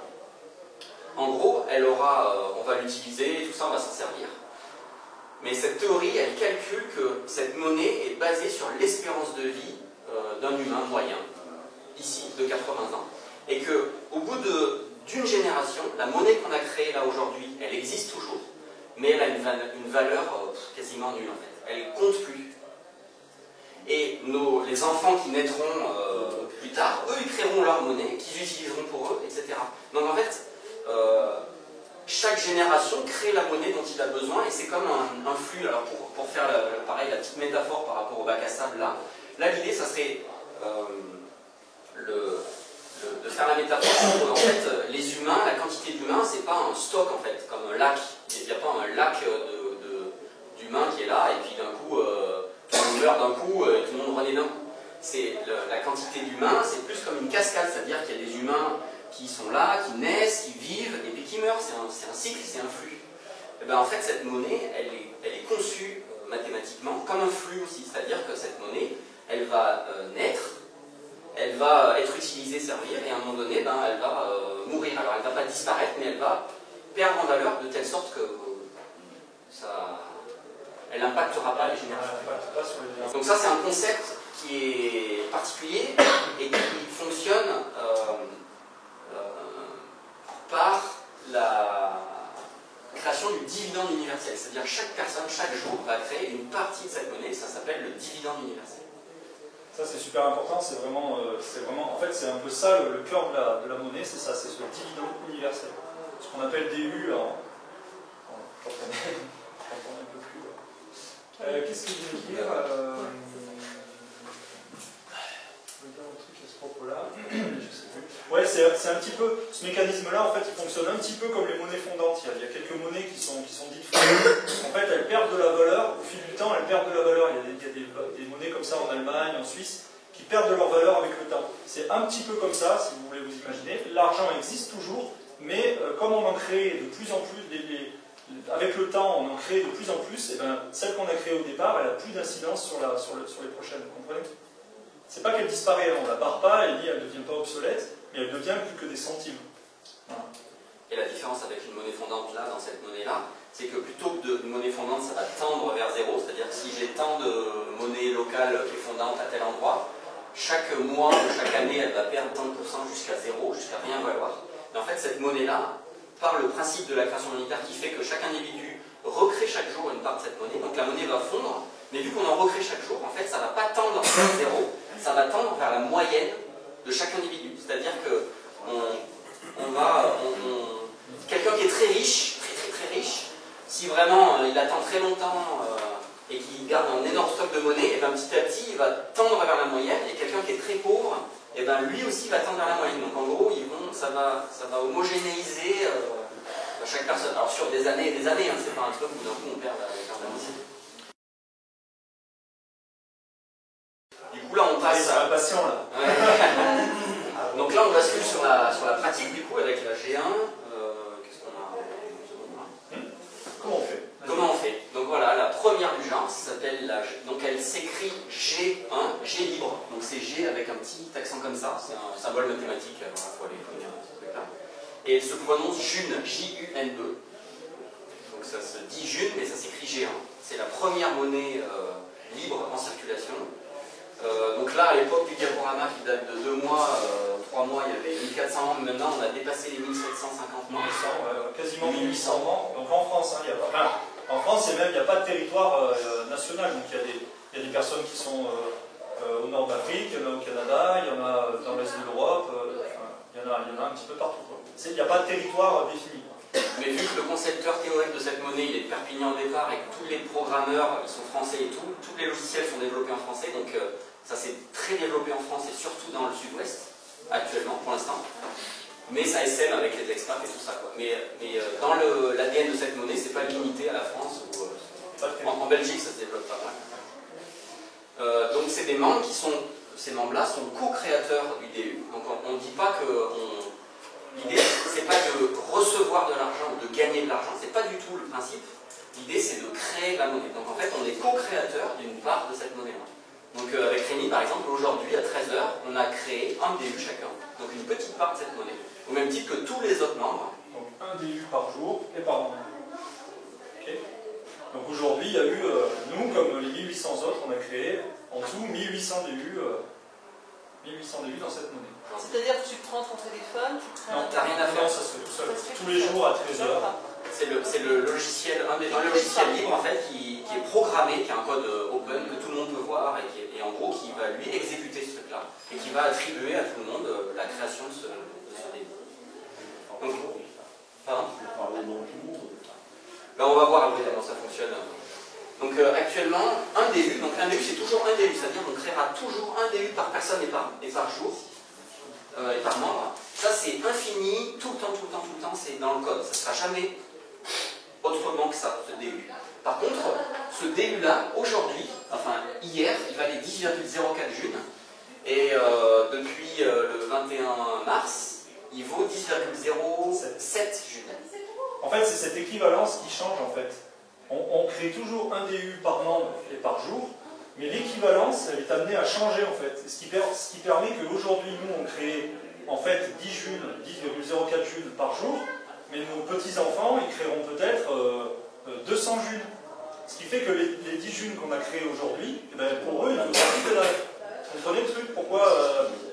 en gros, elle aura, on va l'utiliser, tout ça, on va s'en servir. Mais cette théorie, elle calcule que cette monnaie est basée sur l'espérance de vie d'un humain moyen, ici, de 80 ans. Et qu'au bout d'une génération, la monnaie qu'on a créée là aujourd'hui, elle existe toujours, mais elle a une valeur quasiment nulle en fait. Elle ne compte plus. Et les enfants qui naîtront plus tard, eux, ils créeront leur monnaie, qu'ils utiliseront pour eux, etc. Donc en fait, chaque génération crée la monnaie dont il a besoin et c'est comme un flux. Alors pour faire pareil, la petite métaphore par rapport au bac à sable là l'idée ça serait de faire la métaphore. En fait, les humains, la quantité d'humains, c'est pas un stock en fait, comme un lac. Il n'y a pas un lac d'humains qui est là et puis d'un coup tout le monde meurt d'un coup et tout le monde renaît d'un coup. La quantité d'humains, c'est plus comme une cascade, c'est-à-dire qu'il y a des humains qui sont là, qui naissent, qui vivent, et puis qui meurent. C'est un cycle, c'est un flux. Et bien en fait, cette monnaie, elle est conçue mathématiquement comme un flux aussi. C'est-à-dire que cette monnaie, elle va naître, elle va être utilisée, servir, et à un moment donné, ben, elle va mourir. Alors elle ne va pas disparaître, mais elle va perdre en valeur de telle sorte que elle n'impactera pas les générations. Donc ça, c'est un concept qui est particulier et qui fonctionne par la création du dividende universel. C'est-à-dire chaque personne, chaque jour, va créer une partie de cette monnaie, ça s'appelle le dividende universel. Ça c'est super important, c'est vraiment, en fait c'est un peu ça le cœur de la monnaie, c'est ça, c'est ce dividende universel. Ce qu'on appelle DU quand on est un peu plus... Qu'est-ce que je veux dire je vais dire un truc à ce propos-là, je sais pas. Ouais, c'est un petit peu, ce mécanisme-là, en fait, il fonctionne un petit peu comme les monnaies fondantes. Il y a quelques monnaies qui sont dites fondantes. En fait, elles perdent de la valeur, au fil du temps, elles perdent de la valeur. Il y a des monnaies comme ça en Allemagne, en Suisse, qui perdent de leur valeur avec le temps. C'est un petit peu comme ça, si vous voulez vous imaginer. L'argent existe toujours, mais comme on en crée de plus en plus, avec le temps, on en crée de plus en plus, et ben, celle qu'on a créée au départ, elle n'a plus d'incidence sur les prochaines. Vous comprenez? C'est pas qu'elle disparaît, on ne la barre pas, elle ne devient pas obsolète, mais elle devient plus que des centimes. Voilà. Et la différence avec une monnaie fondante là, dans cette monnaie-là, c'est que plutôt que d'une monnaie fondante, ça va tendre vers zéro, c'est-à-dire que si j'ai tant de monnaie locale qui est fondante à tel endroit, chaque mois ou chaque année, elle va perdre tant de pourcents jusqu'à zéro, jusqu'à rien valoir. Et en fait, cette monnaie-là, par le principe de la création monétaire qui fait que chaque individu recrée chaque jour une part de cette monnaie, donc la monnaie va fondre, mais vu qu'on en recrée chaque jour, en fait, ça ne va pas tendre vers zéro, ça va tendre vers la moyenne de chaque individu. C'est-à-dire que quelqu'un qui est très riche, très riche, si vraiment il attend très longtemps et qu'il garde un énorme stock de monnaie, et ben, petit à petit, il va tendre vers la moyenne, et quelqu'un qui est très pauvre, et ben, lui aussi va tendre vers la moyenne. Donc en gros, ça va homogénéiser chaque personne. Alors sur des années et des années, hein, c'est pas un truc où d'un coup on perd la moitié. Du coup là on passe à... patient là. Ouais. Donc là on bascule sur la pratique du coup avec la G1. Qu'est-ce qu'on a? Comment on fait? Comment on fait? Donc voilà, la première du genre, ça s'appelle la G. Donc elle s'écrit G1, G libre. Donc c'est G avec un petit accent comme ça, c'est un symbole mathématique, il faut aller connaître ce truc-là. Et elle se prononce June, J-U-N-E. Donc ça se dit June, mais ça s'écrit G1. C'est la première monnaie libre en circulation. Donc là, à l'époque du diaporama qui date de 2 mois, 3 mois, il y avait 1400 membres. Maintenant, on a dépassé les 1750 membres. 1800, quasiment 1800 membres. Donc en France, hein, en France, il n'y a pas de territoire national. Donc il y a des personnes qui sont au nord d'Afrique, il y en a au Canada, il y en a dans l'est de l'Europe, il y en a un petit peu partout. Il n'y a pas de territoire défini. Mais vu que le concepteur théorique de cette monnaie, il est de Perpignan au départ et que tous les programmeurs ils sont français et tout, tous les logiciels sont développés en français, donc ça s'est très développé en France et surtout dans le sud-ouest, actuellement, pour l'instant. Mais ça essaime avec les expats et tout ça, quoi. Mais dans l'ADN de cette monnaie, c'est pas limité à la France. En Belgique, ça se développe pas mal. Donc c'est des membres qui sont, ces membres-là sont co-créateurs du DU. Donc on ne dit pas que l'idée, c'est pas de recevoir de l'argent ou de gagner de l'argent, c'est pas du tout le principe. L'idée, c'est de créer la monnaie. Donc en fait, on est co-créateur d'une part de cette monnaie-là. Donc avec Rémi, par exemple, aujourd'hui, à 13h, on a créé un DU chacun, donc une petite part de cette monnaie, au même titre que tous les autres membres. Donc un DU par jour et par an. Okay. Donc aujourd'hui, il y a eu, nous, comme les 1800 autres, on a créé en tout 1800 DU dans cette monnaie. C'est-à-dire que tu prends ton téléphone, tu crées non, t'as rien à faire. Non, ça se fait tout seul. Tous les jours à 13h. C'est le logiciel, un des logiciels libres en fait, qui est programmé, qui a un code open que tout le monde peut voir et en gros qui va lui exécuter ce truc-là et qui va attribuer à tout le monde la création de ce début. Donc, pardon ? Ben, on va voir après comment ça fonctionne. Donc actuellement, un DU, donc un DU c'est toujours un DU, c'est-à-dire qu'on créera toujours un DU par personne et par jour, et par membre. Ça c'est infini, tout le temps, c'est dans le code, ça ne sera jamais autrement que ça, ce DU. Par contre, ce DU-là, aujourd'hui, enfin hier, il valait 10,04 June, et depuis le 21 mars, il vaut 10,07 June. En fait, c'est cette équivalence qui change en fait. On crée toujours un DU par membre et par jour, mais l'équivalence, elle est amenée à changer en fait. Ce qui permet qu'aujourd'hui, nous, on crée en fait 10,04 Jules par jour, mais nos petits-enfants, ils créeront peut-être 200 Jules. Ce qui fait que les 10 Jules qu'on a créés aujourd'hui, eh ben, pour eux, il faut tout là. Vous comprenez le truc? Pourquoi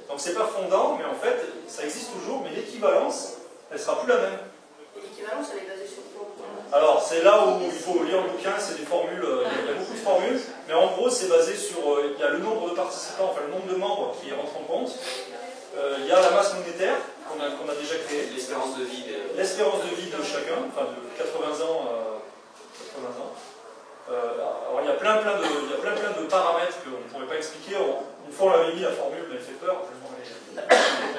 donc c'est pas fondant, mais en fait, ça existe toujours, mais l'équivalence, elle sera plus la même. Et l'équivalence, elle est basée sur quoi? Alors, c'est là où il faut lire le bouquin, c'est des formules, il y a beaucoup de formules, mais en gros, c'est basé sur, il y a le nombre de participants, enfin le nombre de membres qui rentrent en compte, il y a la masse monétaire qu'on a déjà créée, l'espérance de vie de chacun, enfin de 80 ans. Alors, il y a plein de paramètres qu'on ne pourrait pas expliquer. Une fois, on l'avait mis la formule, mais elle fait peur.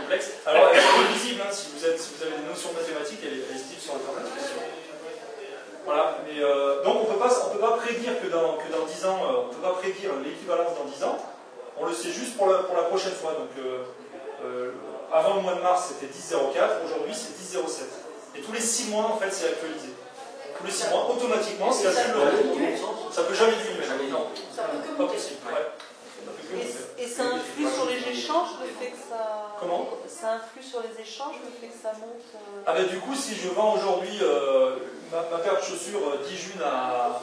complexe. Alors, elle est visible, hein, si vous avez des notions mathématiques, elle est visible sur Internet, bien sûr. Voilà, mais donc on peut pas prédire que dans 10 ans, on ne peut pas prédire l'équivalence dans 10 ans. On le sait juste pour la prochaine fois. Donc, avant le mois de mars, c'était 10,04, aujourd'hui, c'est 10,07. Et tous les 6 mois, en fait, c'est actualisé. Tous les 6 mois, automatiquement, c'est actualisé. Ça peut jamais diminuer. Non, Ça peut que pas monter. possible. Ouais. Ça peut que monter. Et ça influe sur les échanges, le fait que ça... Comment? Ça influe sur les échanges, le fait que ça monte Ah ben du coup, si je vends aujourd'hui ma paire de chaussures 10 junes à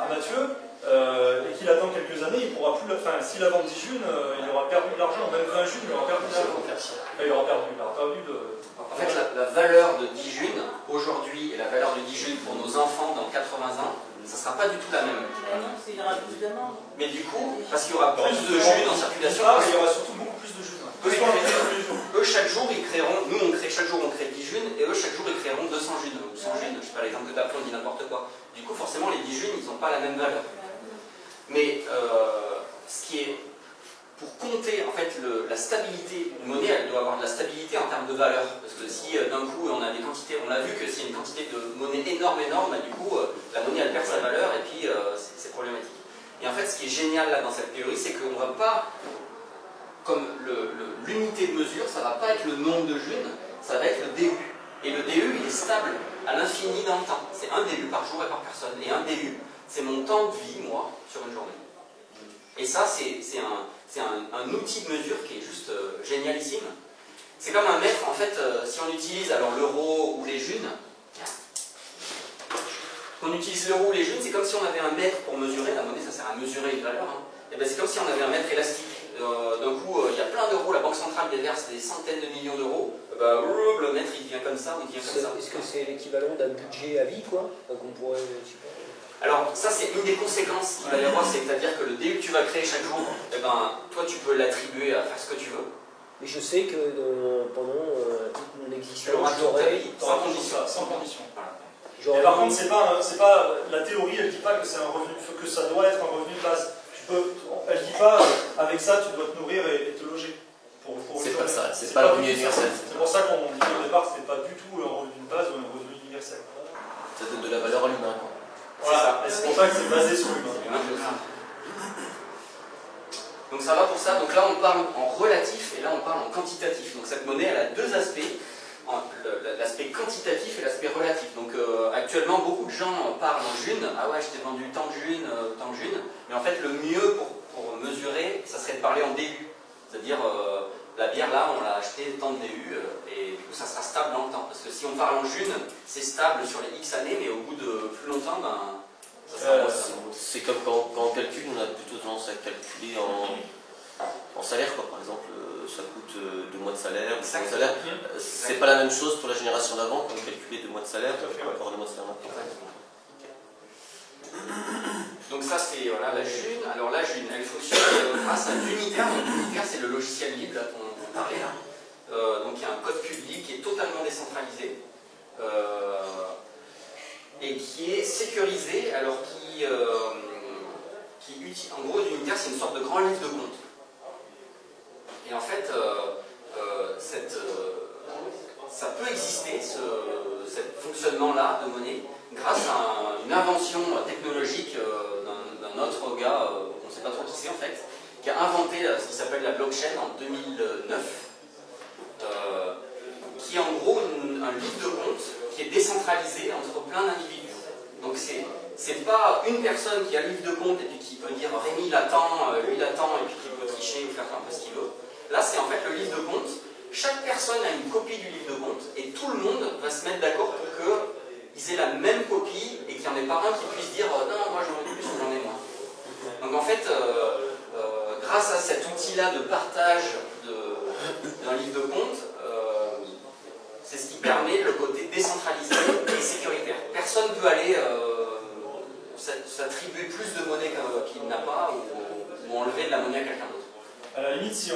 Mathieu, et qu'il attend quelques années, il pourra plus... Enfin, s'il la vend 10 junes, il aura perdu de l'argent, même 20 junes, il aura perdu de l'argent. Enfin, il aura perdu de... En fait, la valeur de 10 junes aujourd'hui et la valeur de 10 junes pour nos enfants dans 80 ans, ça ne sera pas du tout la même. Il y aura plus de demandes. Mais du coup, parce qu'il y aura plus de junes en circulation, il y aura surtout beaucoup plus de junes. Eux, chaque jour, ils créeront, nous, chaque jour, on crée 10 junes, et eux, chaque jour, ils créeront 200 junes, ou 100 junes, je sais pas, l'exemple que tu as pris, on dit n'importe quoi. Du coup, forcément, les 10 junes, ils n'ont pas la même valeur. Mais ce qui est, pour compter, en fait, la stabilité d'une monnaie, elle doit avoir de la stabilité en termes de valeur. Parce que si, d'un coup, on a des quantités, on a vu que s'il y a une quantité de monnaie énorme, bah, du coup, la monnaie, elle perd sa valeur, et puis, c'est problématique. Et en fait, ce qui est génial, là, dans cette théorie, c'est qu'on ne va pas... Comme l'unité de mesure, ça ne va pas être le nombre de junes, ça va être le DU. Et le DU, il est stable à l'infini dans le temps. C'est un DU par jour et par personne. Et un DU, c'est mon temps de vie, moi, sur une journée. Et ça, c'est un outil de mesure qui est juste génialissime. C'est comme un mètre, en fait, si on utilise alors l'euro ou les junes, quand on utilise l'euro ou les junes, c'est comme si on avait un mètre pour mesurer, la monnaie, ça sert à mesurer une valeur. Hein. Et ben, c'est comme si on avait un mètre élastique. D'un coup, il y a plein d'euros, la Banque centrale déverse des centaines de millions d'euros, le mètre il devient comme ça, ou il devient comme ça. Est-ce que c'est l'équivalent d'un budget à vie, quoi? Donc on pourrait... Alors, ça c'est une des conséquences qu'il va y avoir, c'est-à-dire que le DU que tu vas créer chaque jour, eh ben, toi tu peux l'attribuer à faire ce que tu veux. Mais je sais que pendant toute mon existence, j'aurais... Sans condition. Sans condition. Voilà. Et par contre, c'est pas la théorie, elle dit pas que c'est un revenu, que ça doit être un revenu de base. Elle dit pas avec ça tu dois te nourrir et te loger. C'est pas ça, c'est pas le revenu universel. C'est pour ça qu'on dit au départ que c'était pas du tout un revenu de base ou un revenu universel. Ça donne de la valeur à l'humain. Voilà, c'est pour ça que c'est basé sur l'humain. Donc ça va pour ça. Donc là on parle en relatif et là on parle en quantitatif. Donc cette monnaie elle a deux aspects, l'aspect quantitatif et l'aspect relatif. Donc actuellement beaucoup de gens parlent en junes. Ah ouais, je t'ai vendu tant de junes, tant de junes. Mais en fait le mieux pour mesurer, ça serait de parler en DU. C'est-à-dire la bière là on l'a acheté tant de DU et du coup ça sera stable dans le temps. Parce que si on parle en junes, c'est stable sur les X années, mais au bout de plus longtemps, ben, ça sera moins stable. C'est comme quand on calcule, on a plutôt tendance à calculer en salaire, quoi. Par exemple, ça coûte 2 mois de salaire, 3 mois de salaire. C'est pas la même chose pour la génération d'avant, quand on calculait 2 mois de salaire, encore 2 mois de salaire maintenant. Donc ça c'est voilà, la June. Alors la June, elle fonctionne grâce à l'unitaire. Donc l'unitaire c'est le logiciel libre dont on parlait là. Donc il y a un code public qui est totalement décentralisé et qui est sécurisé, alors en gros l'unitaire c'est une sorte de grand livre de compte. Et en fait ça peut exister ce fonctionnement là de monnaie grâce à une invention technologique d'un autre gars, on ne sait pas trop qui c'est en fait, qui a inventé ce qui s'appelle la blockchain en 2009, qui est en gros un livre de compte qui est décentralisé entre plein d'individus. Donc c'est pas une personne qui a le livre de compte et puis qui peut dire Rémi l'attend, lui l'attend et puis qui peut tricher ou faire un peu ce qu'il veut. Là c'est en fait le livre de compte, chaque personne a une copie du livre de compte et tout le monde va se mettre d'accord pour qu'ils aient la même copie et qu'il n'y en ait pas un qui puisse dire non moi j'en ai plus ou j'en ai moins. Donc en fait grâce à cet outil là de partage d'un livre de compte, c'est ce qui permet le côté décentralisé et sécuritaire. Personne ne peut aller s'attribuer plus de monnaie qu'il n'a pas ou enlever de la monnaie à quelqu'un d'autre. À la limite, si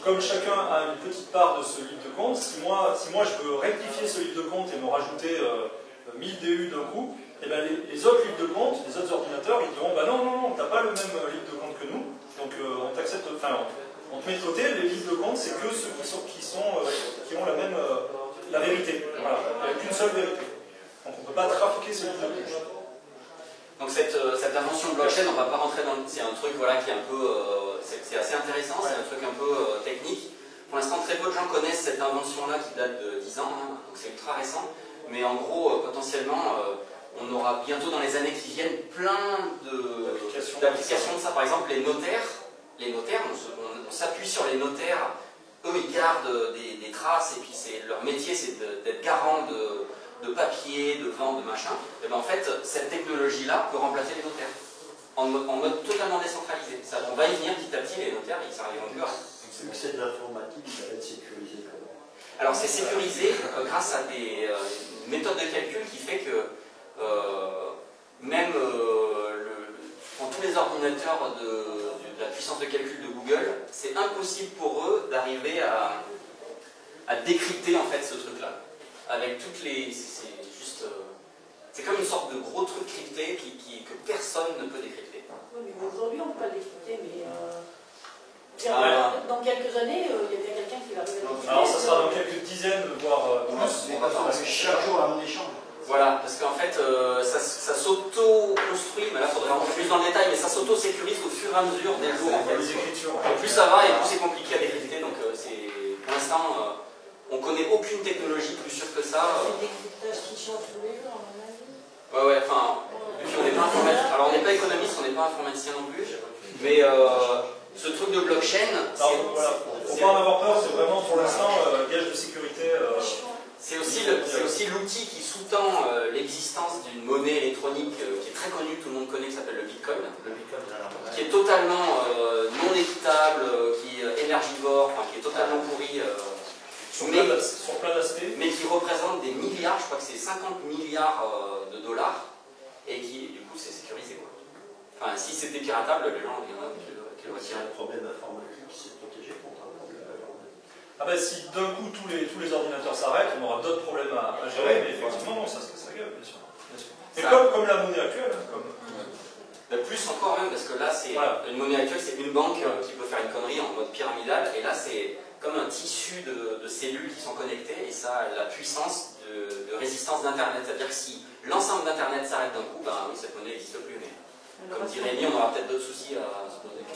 comme chacun a une petite part de ce livre de compte, si moi je veux rectifier ce livre de compte et me rajouter 1000 DU d'un coup, et ben les autres livres de compte, les autres ordinateurs, ils diront bah non, t'as pas le même livre de compte que nous, donc on t'accepte, enfin on te met de côté, les livres de compte c'est que ceux qui sont seule vérité. Donc on ne peut pas trafiquer ces bouts de couches. Donc cette invention blockchain, on ne va pas rentrer dans... C'est un truc voilà, qui est un peu... c'est assez intéressant, c'est un truc un peu technique. Pour l'instant, très peu de gens connaissent cette invention-là qui date de 10 ans, hein, donc c'est ultra récent. Mais en gros, potentiellement, on aura bientôt dans les années qui viennent plein d'applications de ça. Par exemple, les notaires, on s'appuie sur les notaires. Eux, ils gardent des traces, et puis leur métier, c'est d'être garant de papier, de vente, de machin. Et bien en fait, cette technologie-là peut remplacer les notaires, en mode totalement décentralisé. On va y venir petit à petit, les notaires, ils s'arriveront plus à... C'est de l'informatique, ça va être sécurisé quand même. Alors c'est sécurisé grâce à des méthodes de calcul qui fait que même pour tous les ordinateurs de la puissance de calcul de Google, c'est impossible pour eux d'arriver à décrypter en fait ce truc-là. Avec toutes les... C'est comme une sorte de gros truc crypté que personne ne peut décrypter. Oui, mais aujourd'hui on ne peut pas le décrypter, mais... Dans quelques années, il y a bien quelqu'un qui va arriver. Alors ça sera dans quelques dizaines, voire plus. Chaque jour à mon échange. Voilà, parce qu'en fait, ça s'auto-construit, mais là il faudrait rentrer plus dans le détail, mais ça s'auto-sécurise au fur et à mesure des jours. En fait. Les écritures. Et plus ça va, et plus c'est compliqué à décrypter. Donc pour l'instant, on ne connaît aucune technologie plus sûre que ça. C'est des décryptages qui changent tous les jours, à mon avis. Ouais, enfin, on n'est pas informaticien. Alors on n'est pas économiste, on n'est pas informaticien non plus, mais ce truc de blockchain, voilà. Faut pas en avoir peur, c'est vraiment pour l'instant gage de sécurité. C'est aussi l'outil qui sous-tend l'existence d'une monnaie électronique qui est très connue, tout le monde connaît, qui s'appelle le Bitcoin. Qui est totalement non équitable, qui est énergivore, enfin, qui est totalement pourri. Sur plein d'aspects. Mais qui représente des milliards, je crois que c'est 50 milliards de dollars, et qui, du coup, c'est sécurisé. Quoi. Enfin, si c'était piratable, les gens, il y en a qui le C'est retiraient. un problème informatique qui s'est protégé contre un problème informatique. Ah ben si d'un coup tous les ordinateurs s'arrêtent, on aura d'autres problèmes à gérer, mais effectivement, non, ça se casse la gueule, bien sûr. Mais comme la monnaie actuelle. Plus encore même, parce que là, c'est une monnaie actuelle, c'est une banque qui peut faire une connerie en mode pyramidal, et là, c'est comme un tissu de cellules qui sont connectées, et ça a la puissance de résistance d'Internet. C'est-à-dire que si l'ensemble d'Internet s'arrête d'un coup, ben oui, cette monnaie n'existe plus. Mais comme dit Rémi, on aura peut-être d'autres soucis à se poser que...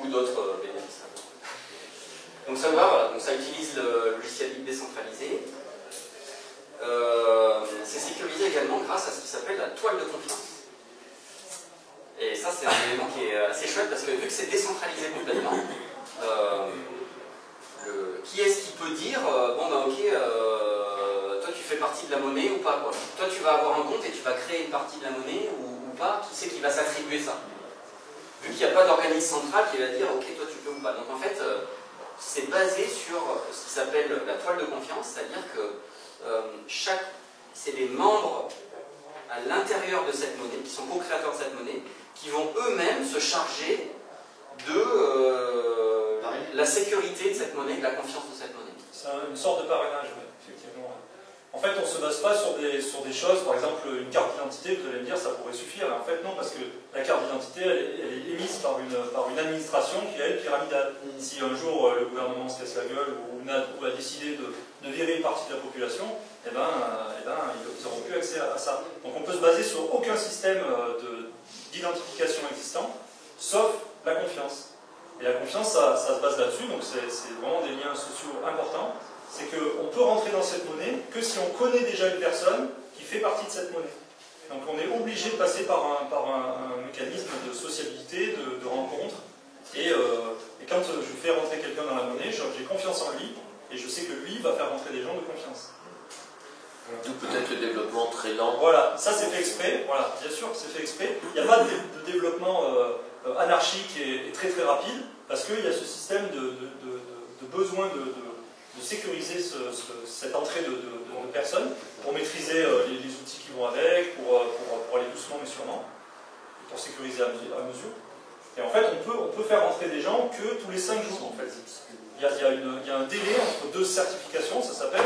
Ou d'autres bénéfices. Donc ça va, voilà. Donc ça utilise le logiciel libre décentralisé. C'est sécurisé également grâce à ce qui s'appelle la toile de confiance. Et ça, c'est un élément qui est assez chouette parce que vu que c'est décentralisé complètement, qui est-ce qui peut dire bon ben ok, toi tu fais partie de la monnaie ou pas quoi. Toi tu vas avoir un compte et tu vas créer une partie de la monnaie ou pas, qui c'est qui va s'attribuer ça? Vu qu'il n'y a pas d'organisme central qui va dire ok toi tu peux ou pas. Donc en fait c'est basé sur ce qui s'appelle la toile de confiance, c'est-à-dire que c'est les membres à l'intérieur de cette monnaie, qui sont co-créateurs de cette monnaie, qui vont eux-mêmes se charger de la sécurité de cette monnaie, de la confiance de cette monnaie. C'est une sorte de parrainage, oui, effectivement. En fait, on ne se base pas sur des choses, par exemple une carte d'identité, vous allez me dire ça pourrait suffire. En fait, non, parce que la carte d'identité, elle est émise par une administration qui est pyramidale. Si un jour le gouvernement se casse la gueule ou a décidé de virer une partie de la population, eh ben, ils n'auront plus accès à ça. Donc on peut se baser sur aucun système d'identification existant, sauf la confiance. Et la confiance, ça se base là-dessus, donc c'est vraiment des liens sociaux importants. C'est qu'on peut rentrer dans cette monnaie que si on connaît déjà une personne qui fait partie de cette monnaie. Donc on est obligé de passer par un mécanisme de sociabilité, de rencontre. Et quand je fais rentrer quelqu'un dans la monnaie, j'ai confiance en lui, et je sais que lui va faire rentrer des gens de confiance. D'où peut-être le développement très lent. Voilà, ça c'est fait exprès, voilà, bien sûr, c'est fait exprès. Il n'y a pas de développement anarchique et très très rapide, parce qu'il y a ce système de besoin de sécuriser cette entrée de personnes, pour maîtriser les outils qui vont avec, pour aller doucement mais sûrement, pour sécuriser à mesure. Et en fait, on peut faire rentrer des gens que tous les 5 jours, en fait. Il y a un délai entre deux certifications, ça s'appelle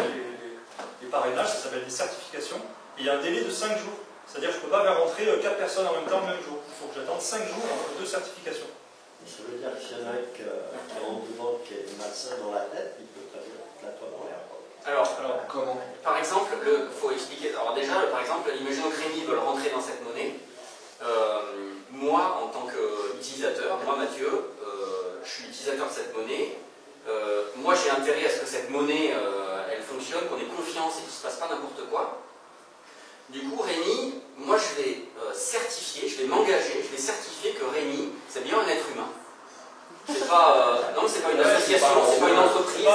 les parrainages, ça s'appelle des certifications, et il y a un délai de 5 jours. C'est-à-dire que je ne peux pas faire rentrer 4 personnes en même temps le même jour. Il faut que j'attende 5 jours entre deux certifications. Ça veut dire que s'il y en a qui rentre devant, qui est malsain dans la tête, il peut très la toile en l'air, quoi. Alors, Comment? par exemple, il faut expliquer. Alors déjà, par exemple, imaginons que Rémi veut rentrer dans cette monnaie. Moi, en tant qu'utilisateur, moi Mathieu, je suis utilisateur de cette monnaie. Moi, j'ai intérêt à ce que cette monnaie, elle fonctionne, qu'on ait confiance et qu'il ne se passe pas n'importe quoi. Du coup, Rémi, moi, je vais certifier, je vais m'engager, je vais certifier que Rémi, c'est bien un être humain. C'est pas, non, c'est pas une association, c'est pas une entreprise,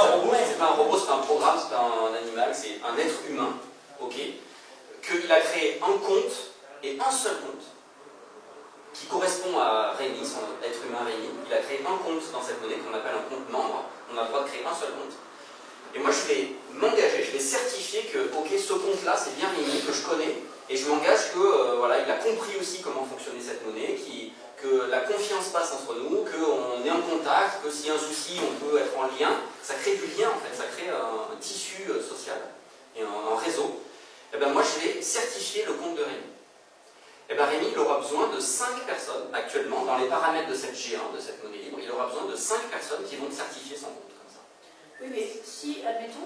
c'est pas un robot, c'est pas un programme, c'est pas un animal, c'est un être humain, ok, qu'il a créé un compte et un seul compte qui correspond à Rémi, son être humain Rémi. Il a créé un compte dans cette monnaie qu'on appelle un compte membre. On a le droit de créer un seul compte. Et moi, je vais m'engager, je vais certifier que, ok, ce compte-là, c'est bien Rémi, que je connais, et je m'engage que, voilà, il a compris aussi comment fonctionnait cette monnaie, que la confiance passe entre nous, qu'on est en contact, que s'il y a un souci, on peut être en lien. Ça crée du lien, en fait, ça crée un tissu social et un réseau. Et bien moi, je vais certifier le compte de Rémi. Et bien Rémi, il aura besoin de 5 personnes. Actuellement, dans les paramètres de cette G1, de cette monnaie libre, il aura besoin de 5 personnes qui vont certifier son compte comme ça. Oui, mais si, admettons,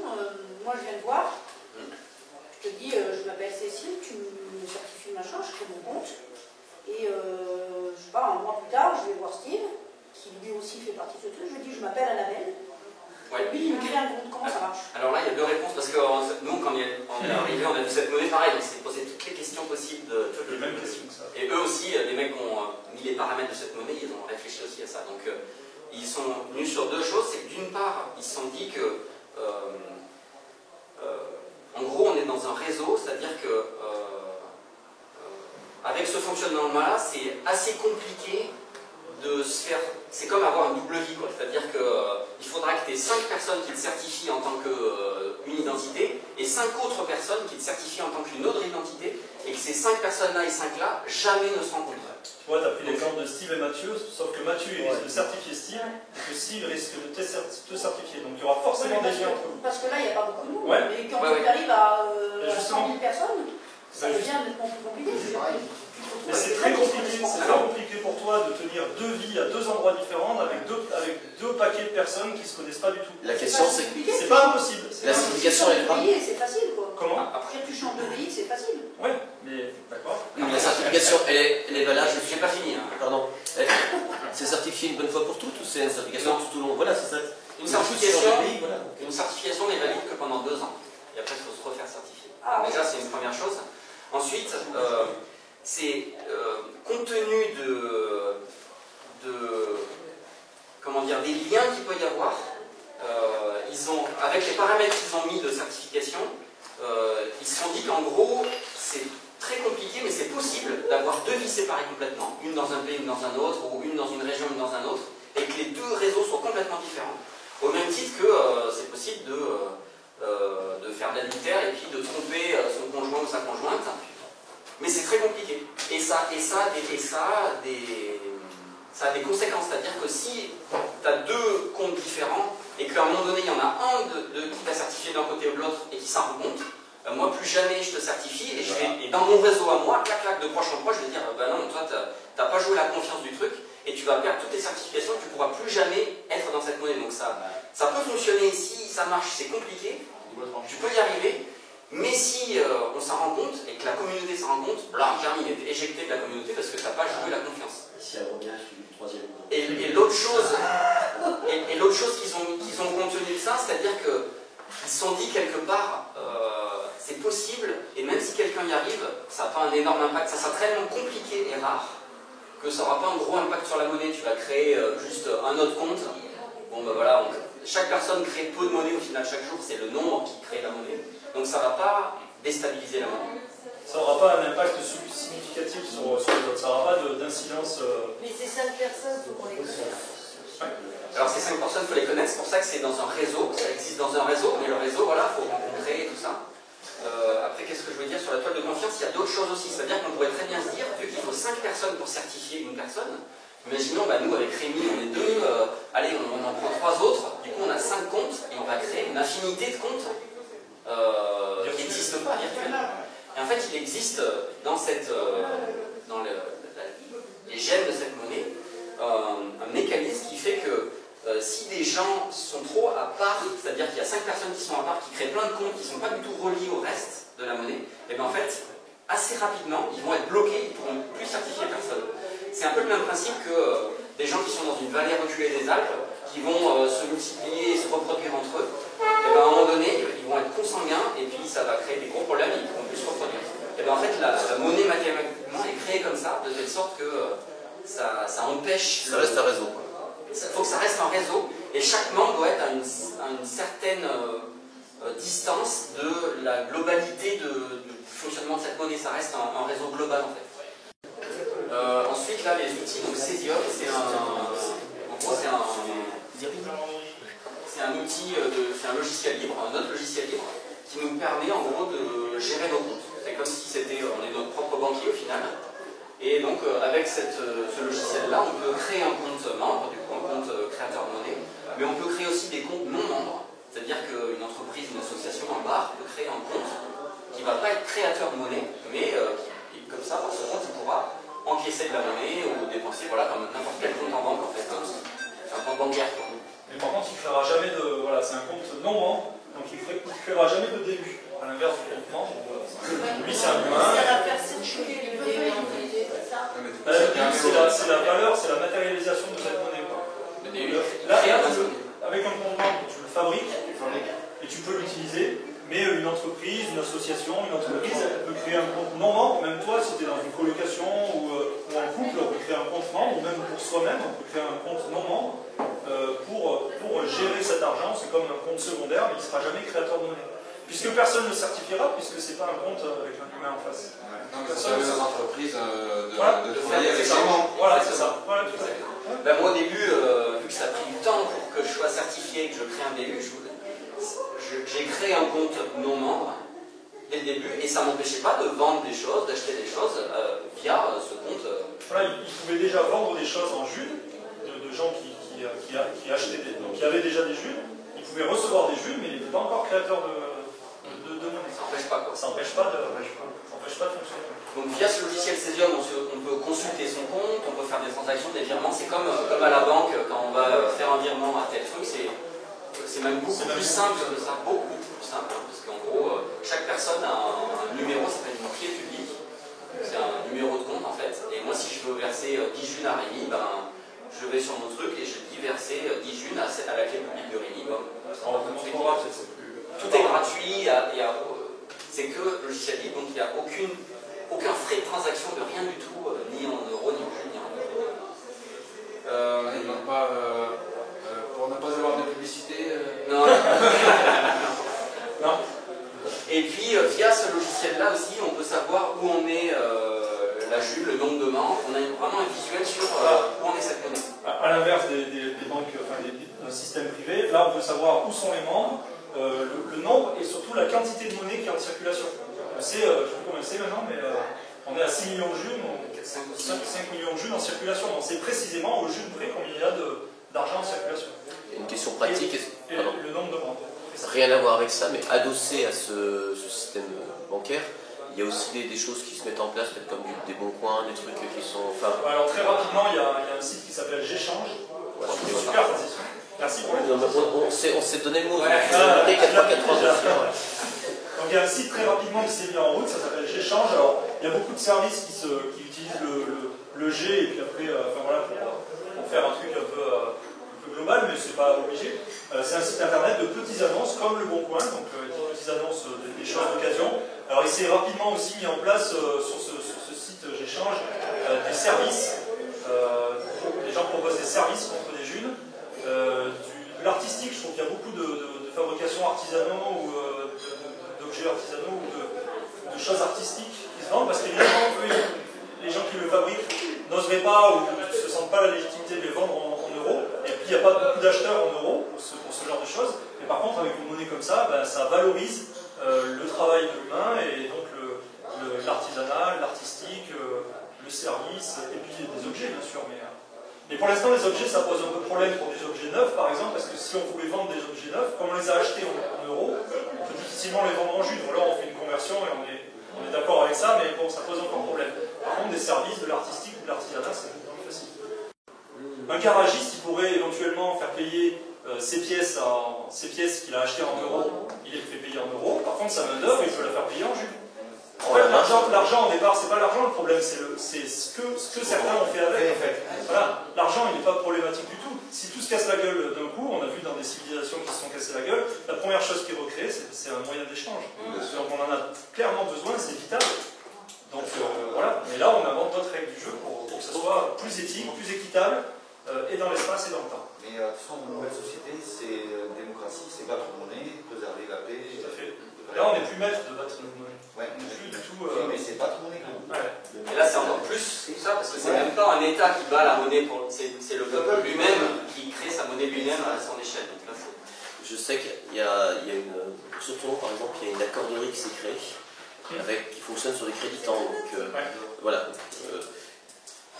moi je viens te voir, je te dis, je m'appelle Cécile, tu me certifies machin, je crée mon compte, et je sais pas, un mois plus tard, je vais voir Steve, qui lui aussi fait partie de ce truc, je lui dis, je m'appelle Annabelle, Ouais. et lui il me crée un compte, comment ça marche? Alors là, il y a deux réponses, parce que nous, quand on est arrivé, on a vu cette monnaie pareil, on s'est posé toutes les questions possibles, toutes les mêmes questions. Et eux aussi, les mecs qui ont mis les paramètres de cette monnaie, ils ont réfléchi aussi à ça. Donc, ils sont venus sur deux choses. C'est que d'une part, ils se sont dit que, en gros, on est dans un réseau, c'est-à-dire que, avec ce fonctionnement-là, c'est assez compliqué de se faire. C'est comme avoir une double vie, quoi. C'est-à-dire qu'il faudra que tu aies 5 personnes qui te certifient en tant qu'une identité et 5 autres personnes qui te certifient en tant qu'une autre identité, et que ces 5 personnes-là et 5-là jamais ne se rencontrent. Tu vois, tu as pris l'exemple de Steve et Mathieu, sauf que Mathieu il risque de certifier Steve et que Steve risque de te certifier. Donc il y aura forcément des liens entre vous. Parce que là, il n'y a pas beaucoup de monde. Ouais. Mais quand tu arrives à 100 000 personnes, ça Ben, devient nettement plus compliqué. Mais c'est très compliqué pour toi de tenir 2 vies à 2 endroits différents avec deux paquets de personnes qui ne se connaissent pas du tout. La question, c'est que C'est pas impossible. la certification est grave. C'est facile, quoi. Comment? Après, tu changes de pays, c'est facile. Ouais, mais d'accord. La certification, elle est valable. Je n'ai pas fini. Hein. Pardon. C'est certifié une bonne fois pour toutes ou c'est une certification tout au long? Voilà, c'est ça. Une certification, Voilà. une certification n'est valide que pendant 2 ans. Et après, il faut se refaire certifier. Ah, Déjà, c'est une première chose. Ensuite, c'est compte tenu comment dire, des liens qu'il peut y avoir, avec les paramètres qu'ils ont mis de certification, ils se sont dit qu'en gros, c'est très compliqué, mais c'est possible d'avoir 2 vies séparées complètement, une dans un pays, une dans un autre, ou une dans une région, une dans un autre, et que les 2 réseaux soient complètement différents. Au même titre que c'est possible de faire de l'adultère et puis de tromper son conjoint ou sa conjointe. Mais c'est très compliqué. Et ça a des conséquences. C'est-à-dire que si tu as 2 comptes différents et qu'à un moment donné, il y en a un qui t'a certifié d'un côté ou de l'autre et qui s'en rend compte, moi, plus jamais je te certifie et dans mon réseau à moi, clac, de proche en proche, je vais dire, bah non, toi, tu n'as pas joué la confiance du truc et tu vas perdre toutes tes certifications et tu ne pourras plus jamais être dans cette monnaie. Donc ça peut fonctionner si ça marche, c'est compliqué, tu peux y arriver. Mais si on s'en rend compte et que la communauté s'en rend compte, là, terminé, t'es éjecté de la communauté parce que tu n'as pas joué la confiance. Si elle revient sur le troisième. Et l'autre chose, qu'ils ont contenu de ça, c'est-à-dire qu'ils se sont dit quelque part, c'est possible, et même si quelqu'un y arrive, ça n'a pas un énorme impact, ça sera tellement compliqué et rare, que ça n'aura pas un gros impact sur la monnaie. Tu vas créer juste un autre compte. Bon ben voilà, chaque personne crée peu de monnaie au final chaque jour, c'est le nombre qui crée la monnaie. Donc ça ne va pas déstabiliser la monnaie. Ça n'aura pas un impact significatif sur les autres, ça n'aura pas d'incidence. Mais ces 5 personnes, il faut qu'on les connaisse. Ouais. Alors ces 5 personnes, il faut les connaître, c'est pour ça que c'est dans un réseau, ça existe dans un réseau, mais le réseau, voilà, il faut rencontrer tout ça. Après, qu'est-ce que je veux dire sur la toile de confiance? Il y a d'autres choses aussi, c'est-à-dire qu'on pourrait très bien se dire, vu qu'il faut 5 personnes pour certifier une personne, imaginons, bah, nous avec Rémi, on est 2, allez, on en prend 3 autres, du coup on a 5 comptes, et on va créer une infinité de comptes qui n'existent pas virtuellement. Et en fait, il existe dans les gènes de cette monnaie un mécanisme qui fait que si des gens sont trop à part, c'est-à-dire qu'il y a 5 personnes qui sont à part, qui créent plein de comptes qui ne sont pas du tout reliés au reste de la monnaie, et bien en fait, assez rapidement, ils vont être bloqués, ils ne pourront plus certifier personne. C'est un peu le même principe que des gens qui sont dans une vallée reculée des Alpes, qui vont se multiplier et se reproduire entre eux, et bien à un moment donné, ils vont être consanguins, et puis ça va créer des gros problèmes, et ils ne pourront plus se reproduire. Et bien en fait, la monnaie mathématiquement est créée comme ça, de telle sorte que ça empêche... Ça reste un réseau. Il faut que ça reste un réseau, et chaque membre doit être à une certaine distance de la globalité du fonctionnement de cette monnaie. Ça reste un réseau global en fait. Ensuite, là, les outils, donc Cesium, c'est un outil, c'est un logiciel libre, un autre logiciel libre, qui nous permet en gros de gérer nos comptes. C'est comme si on est notre propre banquier au final. Et donc, avec ce logiciel-là, on peut créer un compte membre, du coup, un compte créateur de monnaie, mais on peut créer aussi des comptes non membres. C'est-à-dire qu'une entreprise, une association, un bar peut créer un compte qui ne va pas être créateur de monnaie, mais comme ça, par ce compte, il pourra encaisser de la monnaie ou dépenser, voilà, comme n'importe quel compte en banque, en fait. C'est un compte bancaire. Mais par contre, il ne créera jamais de... Voilà, c'est un compte non membre, donc il ne créera jamais de début. À l'inverse du compte membre, lui, c'est un humain. Ça va faire circuler le début. C'est la valeur, c'est la matérialisation de cette monnaie. Là, avec un compte membre, tu le fabriques et tu peux l'utiliser, mais une entreprise, une association, elle peut créer un compte non membre. Même toi, si tu es dans une colocation ou en couple, on peut créer un compte membre, ou même pour soi-même, on peut créer un compte non membre pour gérer cet argent. C'est comme un compte secondaire, mais il ne sera jamais créateur de monnaie. Puisque personne ne le certifiera, puisque ce n'est pas un compte avec un humain en face. Donc, ça permet aux entreprises de travailler avec les membres. Voilà, c'est ça. Voilà, tout à fait. Ben, moi, au début, vu que ça a pris du temps pour que je sois certifié et que je crée un DU, j'ai créé un compte non membre dès le début, et ça ne m'empêchait pas de vendre des choses, d'acheter des choses via ce compte. Voilà, ils pouvaient déjà vendre des choses en jus, de gens qui achetaient donc qui avaient déjà des jus. Ils pouvaient recevoir des jus, mais ils n'étaient pas encore créateurs de monnaie. Ça n'empêche pas, quoi. Ça n'empêche pas de fonctionner. Donc via ce logiciel Cesium, on peut consulter son compte, on peut faire des transactions, des virements. C'est comme à la banque, quand on va faire un virement à tel truc, c'est même beaucoup plus simple que ça, beaucoup plus simple, parce qu'en gros, chaque personne a un numéro, ça s'appelle une clé publique, c'est un numéro de compte en fait, et moi si je veux verser 10 junes à Rémi, ben, je vais sur mon truc et je dis verser 10 junes à la clé publique de Rémi. Bon, tout est gratuit, c'est que le logiciel libre, donc il n'y a aucun frais de transaction de rien du tout, ni en euros, ni en jus, ni en pour ne pas avoir de publicité. Non. Non. Et puis, via ce logiciel-là aussi, on peut savoir où on est la Jules, le nombre de membres. On a vraiment un visuel sur où on est cette monnaie. À l'inverse des banques, enfin d'un système privé, là on peut savoir où sont les membres, le nombre et surtout la quantité de monnaie qui est en circulation. On sait, je ne sais plus combien c'est maintenant, mais on est à 6 millions de junes, 5 millions de junes en circulation. On sait précisément au june près combien il y a d'argent en circulation. Une question pratique. Et le nombre de membres. Rien à voir avec ça, mais adossé à ce système bancaire, il y a aussi des choses qui se mettent en place, peut-être comme des bons coins, des trucs qui sont... Enfin... Alors très rapidement, il y a un site qui s'appelle J'échange. Ouais, c'est super facile. Merci pour on s'est donné le mot. Ouais. Donc il y a un site très rapidement qui s'est mis en route, ça s'appelle J'échange. Alors il y a beaucoup de services qui utilisent le G et puis après, enfin voilà, pour faire un truc un peu global, mais c'est pas obligé. C'est un site internet de petites annonces comme le Bon Coin, donc des petites annonces, des choses d'occasion. Alors il s'est rapidement aussi mis en place sur ce site J'échange des services. Les gens proposent des services contre des junes. De l'artistique, je trouve qu'il y a beaucoup de fabrication artisanaux ou d'objets artisanaux ou de choses artistiques qui se vendent parce qu'évidemment, les gens qui le fabriquent n'oseraient pas ou ne se sentent pas la légitimité de les vendre en euros. Et puis il n'y a pas beaucoup d'acheteurs en euros pour ce genre de choses. Mais par contre, avec une monnaie comme ça, ben, ça valorise le travail de l'humain et donc l'artisanat, l'artistique, le service et puis des objets bien sûr. Mais pour l'instant, les objets, ça pose un peu problème pour des objets neufs, par exemple, parce que si on voulait vendre des objets neufs, comme on les a achetés en euros, on peut difficilement les vendre en jus. Ou alors on fait une conversion et on est d'accord avec ça, mais bon, ça pose encore problème. Par contre, des services, de l'artistique ou de l'artisanat, c'est beaucoup plus facile. Un garagiste, il pourrait éventuellement faire payer ses pièces qu'il a achetées en euros, il les fait payer en euros. Par contre, sa main-d'œuvre, il peut la faire payer en Jules. En fait, l'argent au départ, c'est pas l'argent le problème, c'est ce que certains ont fait avec. Voilà, l'argent, il n'est pas problématique du tout. Si tout se casse la gueule d'un coup, on a vu dans des civilisations qui se sont cassées la gueule, la première chose qui est recréée, c'est un moyen d'échange. Donc on en a clairement besoin, c'est vital. Donc voilà, mais là on invente d'autres règles du jeu pour que ce soit plus éthique, plus équitable, et dans l'espace et dans le temps. Mais de toute façon, une nouvelle société, c'est démocratie, c'est battre monnaie, préserver la paix. Tout à fait. Là, on n'est plus maître de battre notre monnaie. Ouais, plus du tout. Oui, mais c'est battre monnaie. Ouais. Et là, c'est encore plus ça, parce que c'est même pas un État qui bat la monnaie, c'est le peuple lui-même qui crée sa monnaie lui-même à son échelle. Donc là, je sais qu'il y a une. Sur Toulon, par exemple, il y a une accorderie qui s'est créée, qui fonctionne sur des crédits temps. Donc voilà.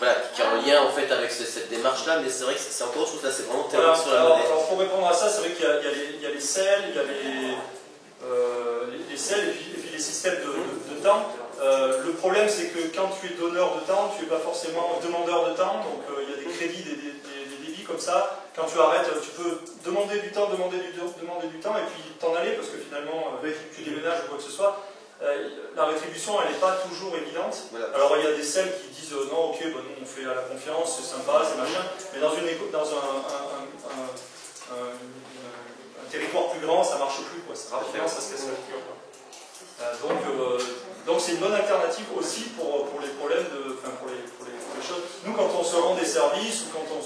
Voilà, qui est en lien en fait avec cette démarche-là, mais c'est vrai que c'est encore autre chose, là, c'est vraiment théorique sur la monnaie. Alors pour répondre à ça, c'est vrai qu'il y a les selles, il y a les selles et puis les systèmes de temps. Le problème, c'est que quand tu es donneur de temps, tu n'es pas forcément demandeur de temps, donc il y a des crédits, des débits comme ça. Quand tu arrêtes, tu peux demander du temps, demander du temps, et puis t'en aller, parce que finalement, tu déménages ou quoi que ce soit. La rétribution, elle n'est pas toujours évidente. Voilà. Alors il y a des selles qui disent non, ok, bon, nous on fait à la confiance, c'est sympa, c'est machin, mais dans un territoire plus grand, ça marche plus, quoi. Rapidement, ça se casse la figure. Donc c'est une bonne alternative aussi pour les problèmes pour les choses. Nous, quand on se rend des services ou quand on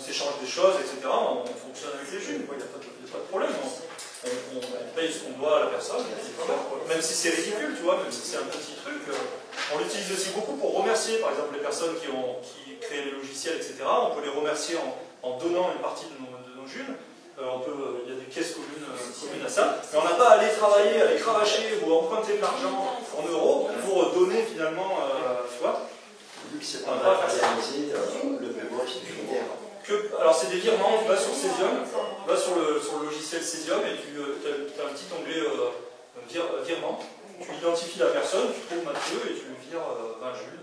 s'échange des choses, etc., on fonctionne avec les jeunes, il n'y a pas de problème. On paye ce qu'on doit à la personne, même si c'est ridicule, tu vois, même si c'est un petit truc. On l'utilise aussi beaucoup pour remercier, par exemple, les personnes qui créent les logiciels, etc. On peut les remercier en donnant une partie de nos junes. Il y a des caisses communes à ça, mais on n'a pas à aller travailler, à aller cravacher ou à emprunter de l'argent en euros pour donner finalement, tu vois. Vu que c'est pas matérialisé, le mémoire c'est unitaire. Alors c'est des virements, tu vas sur Cesium, tu vas sur le logiciel Cesium et tu as un petit onglet virement, tu identifies la personne, tu trouves Mathieu et tu lui vires 20 Jules,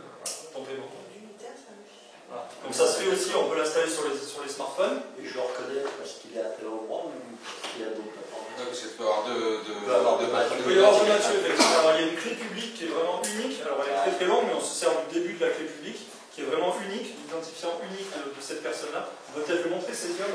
ton paiement. Voilà. Donc ça se fait aussi, on peut l'installer sur les smartphones. Et je le reconnais parce qu'il est appelé au droit ou parce qu'il y a d'autres plateformes. Parce que tu peux avoir Il peut y avoir deux Mathieu, effectivement. Alors, il y a une clé publique qui est vraiment unique, alors elle est très très longue, mais on se sert du début de la clé publique, qui est vraiment unique, l'identifiant unique de cette personne-là. On va peut-être le montrer, Cesium.